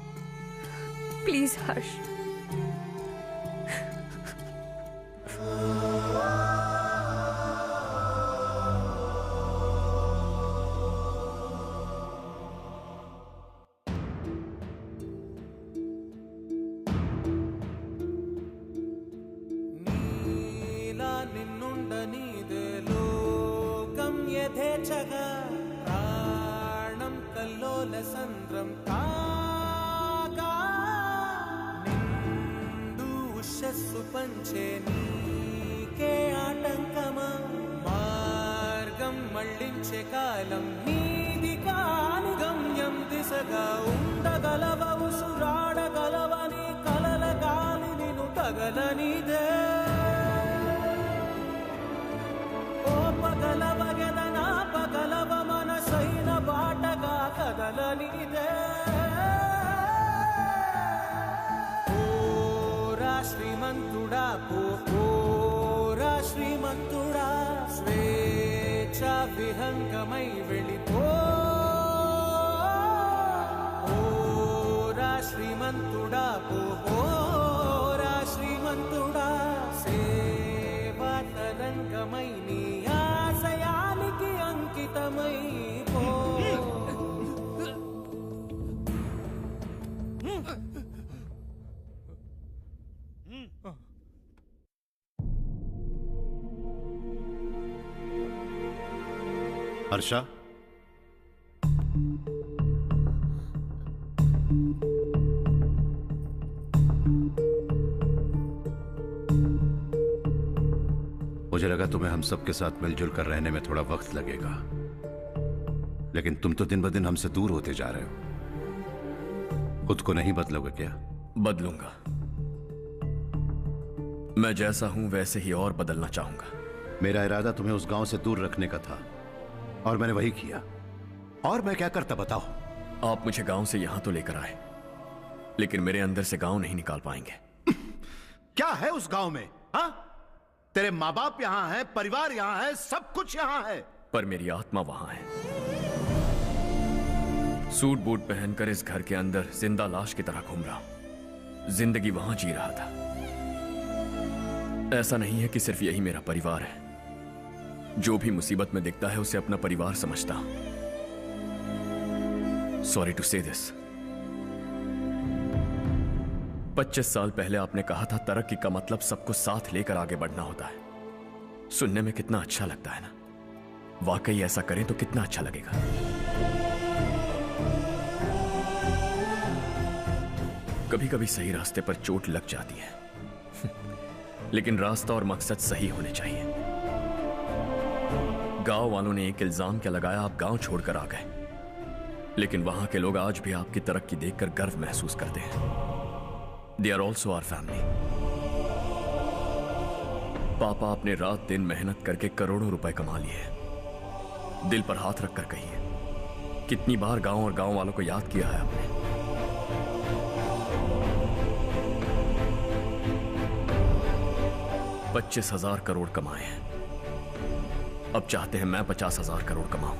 प्लीज हर्ष। ప్రాణం కల్లోల సంద్రం కాగా నిండు ఉషస్సు పంచే నీకే ఆటంకమా మార్గం మళ్ళించే కాలం నీది కాని గమ్యం దిశగా ఉండగలవ ఉసురాడగలవని కలల గాలి నిన్ను తగలనిదే శ్రీమంతుడా పోరా శ్రీమంతుడా స్వేచ్ఛ విహంగమై వెళ్ళిపోరా శ్రీమంతుడా పోరా శ్రీమంతుడా సేవా తరంగమై నీ ఆశయానికి అంకితమై పో. हर्षा, मुझे लगा तुम्हें हम सबके साथ मिलजुल कर रहने में थोड़ा वक्त लगेगा, लेकिन तुम तो दिन ब दिन हमसे दूर होते जा रहे हो. खुद को नहीं बदलोगे क्या? बदलूंगा. मैं जैसा हूं वैसे ही और बदलना चाहूंगा. मेरा इरादा तुम्हें उस गांव से दूर रखने का था और मैंने वही किया. और मैं क्या करता बताओ? आप मुझे गांव से यहां तो लेकर आए, लेकिन मेरे अंदर से गांव नहीं निकाल पाएंगे. क्या है उस गांव में? हाँ, तेरे माँ बाप यहां है, परिवार यहां है, सब कुछ यहां है, पर मेरी आत्मा वहां है. सूट बूट पहनकर इस घर के अंदर जिंदा लाश की तरह घूम रहा हूं. जिंदगी वहां जी रहा था. ऐसा नहीं है कि सिर्फ यही मेरा परिवार है. जो भी मुसीबत में दिखता है उसे अपना परिवार समझता. सॉरी टू से दिस. 25 साल पहले आपने कहा था तरक्की का मतलब सबको साथ लेकर आगे बढ़ना होता है. सुनने में कितना अच्छा लगता है ना. वाकई ऐसा करें तो कितना अच्छा लगेगा. कभी कभी सही रास्ते पर चोट लग जाती है, लेकिन रास्ता और मकसद सही होने चाहिए. गांव वालों ने एक इल्जाम क्या लगाया, आप गांव छोड़कर आ गए, लेकिन वहां के लोग आज भी आपकी तरक्की देखकर गर्व महसूस करते हैं. They are also our family. पापा आपने रात दिन मेहनत करके करोड़ों रुपए कमा लिए. दिल पर हाथ रखकर कहिए, कितनी बार गांव और गांव वालों को याद किया है आपने? $25,000 करोड़ कमाए हैं. अब चाहते हैं मैं 50,000 करोड़ कमाऊं.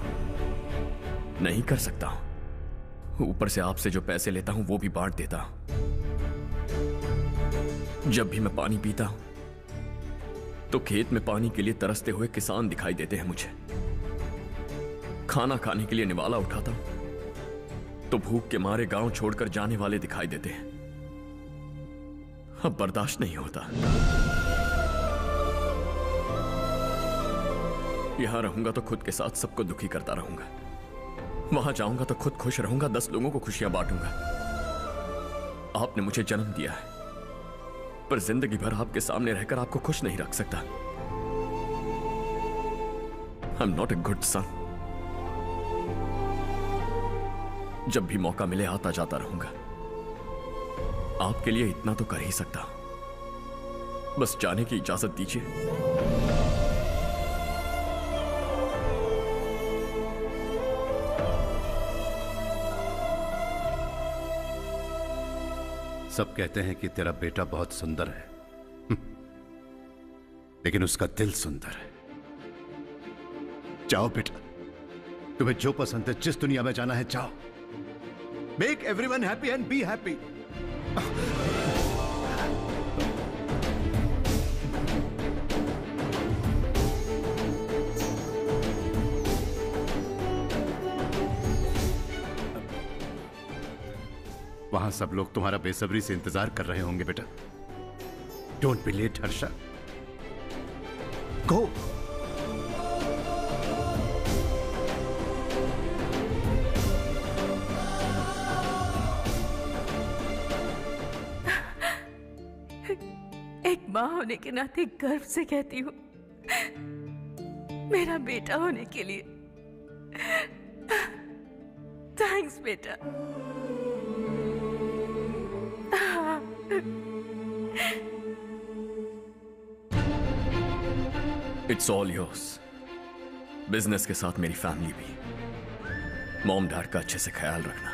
नहीं कर सकता हूं. ऊपर से आपसे जो पैसे लेता हूं वो भी बांट देता हूं. जब भी मैं पानी पीता हूं तो खेत में पानी के लिए तरसते हुए किसान दिखाई देते हैं मुझे. खाना खाने के लिए निवाला उठाता हूं तो भूख के मारे गांव छोड़कर जाने वाले दिखाई देते हैं. अब बर्दाश्त नहीं होता. यहां रहूंगा तो खुद के साथ सबको दुखी करता रहूंगा. वहां जाऊंगा तो खुद खुश रहूंगा, 10 लोगों को खुशियां बांटूंगा. आपने मुझे जन्म दिया है, पर जिंदगी भर आपके सामने रहकर आपको खुश नहीं रख सकता. I am not a good son. जब भी मौका मिले आता जाता रहूंगा. आपके लिए इतना तो कर ही सकता हूं. बस जाने की इजाजत दीजिए. सब कहते हैं कि तेरा बेटा बहुत सुंदर है, लेकिन उसका दिल सुंदर है. जाओ बेटा, तुम्हें जो पसंद है, जिस दुनिया में जाना है जाओ. Make everyone happy and be happy. वहां सब लोग तुम्हारा बेसब्री से इंतजार कर रहे होंगे बेटा. Don't be late Harsha. Go. एक माँ होने के नाते गर्व से कहती हूँ, मेरा बेटा होने के लिए थैंक्स बेटा. It's all yours. बिजनेस के साथ मेरी फैमिली भी. मॉम डैड का अच्छे से ख्याल रखना.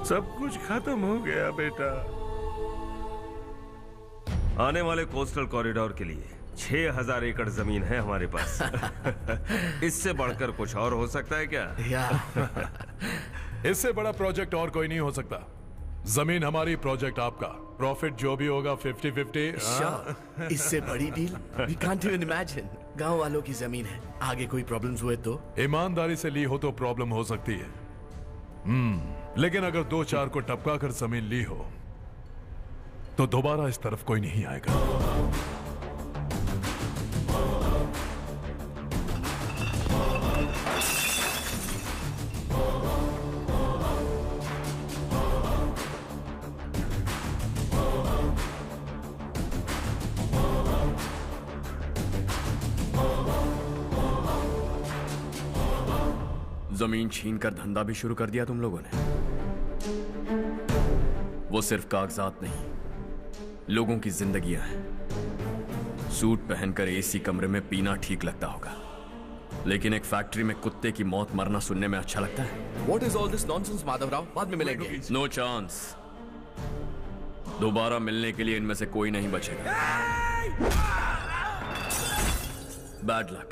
सब कुछ खत्म हो गया बेटा। आने वाले कोस्टल कॉरिडोर के लिए 6000 एकड़ जमीन है हमारे पास। इससे बढ़कर कुछ और हो सकता है क्या? इससे बड़ा प्रोजेक्ट और कोई नहीं हो सकता। जमीन हमारी, प्रोजेक्ट आपका। प्रॉफिट जो भी होगा 50-50। इससे बड़ी deal we can't even imagine. गांव वालों की जमीन है, आगे कोई प्रॉब्लम्स हुए तो? ईमानदारी से ली हो तो प्रॉब्लम हो सकती है, लेकिन अगर 2-4 को टपका कर जमीन ली हो तो दोबारा इस तरफ कोई नहीं आएगा। जमीन छीन कर धंधा भी शुरू कर दिया तुम लोगों ने। वो सिर्फ कागजात नहीं, लोगों की जिंदगियां हैं। सूट पहनकर एसी कमरे में पीना ठीक लगता होगा, लेकिन एक फैक्ट्री में कुत्ते की मौत मरना सुनने में अच्छा लगता है। What is all this nonsense, Madhavrao? बाद में मिलेंगे। No chance. दोबारा मिलने के लिए इनमें से कोई नहीं बचेगा। Bad luck.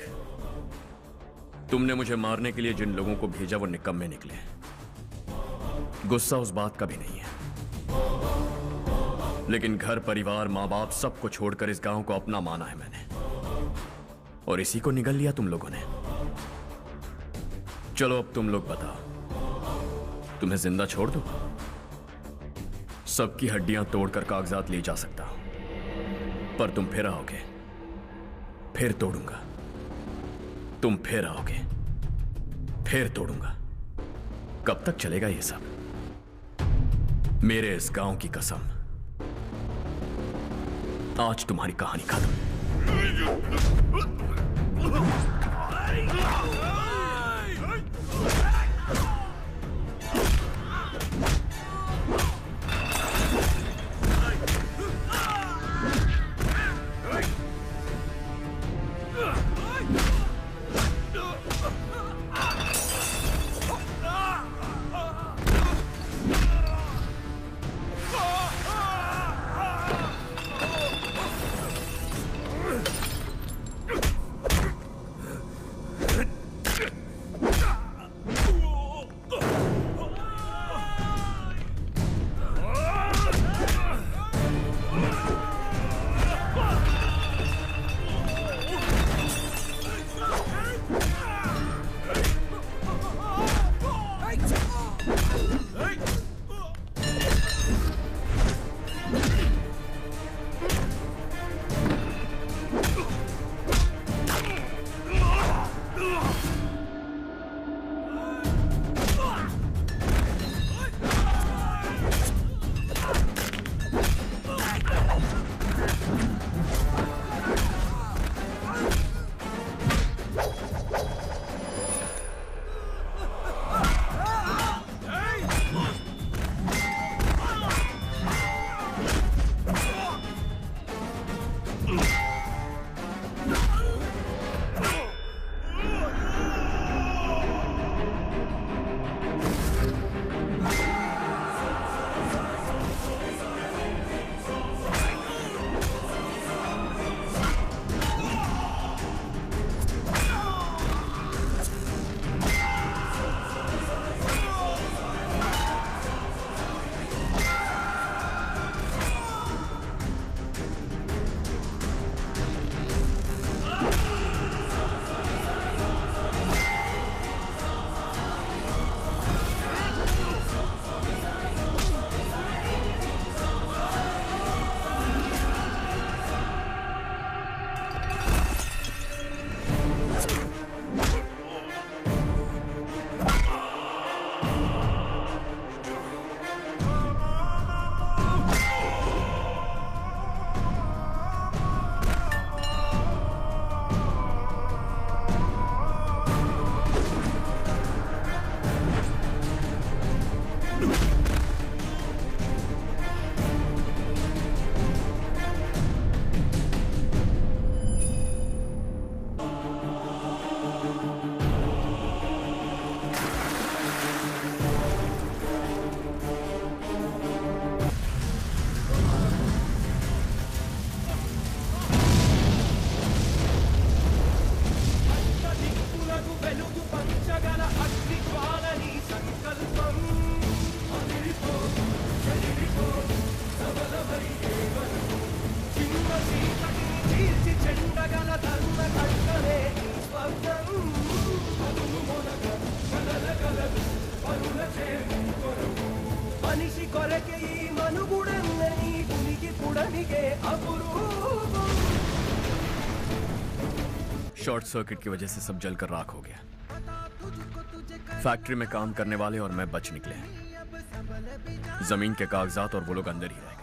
तुमने मुझे मारने के लिए जिन लोगों को भेजा वो निकम्मे निकले। गुस्सा उस बात का भी नहीं है, लेकिन घर परिवार माँ बाप सबको छोड़कर इस गांव को अपना माना है मैंने, और इसी को निगल लिया तुम लोगों ने। चलो अब तुम लोग बताओ, तुम्हें जिंदा छोड़ दूं? सबकी हड्डियां तोड़कर कागजात ले जा सकता हूं, पर तुम फिर आओगे, फिर तोड़ूंगा। तुम फिर आओगे, फिर तोड़ूंगा। कब तक चलेगा ये सब? मेरे इस गांव की कसम, आज तुम्हारी कहानी खत्म। ಒಳಗೆ ಈ ಮನುಗುಡನ್ನ ನೀ ಕುಣಿಗೆ ಕುಡನಿಗೆ ಅಪರೂಪ शॉर्ट सर्किट की वजह से सब जलकर राख हो गया। फैक्ट्री में काम करने वाले और मैं बच निकले। जमीन के कागजात और वो लोग अंदर ही रह गए।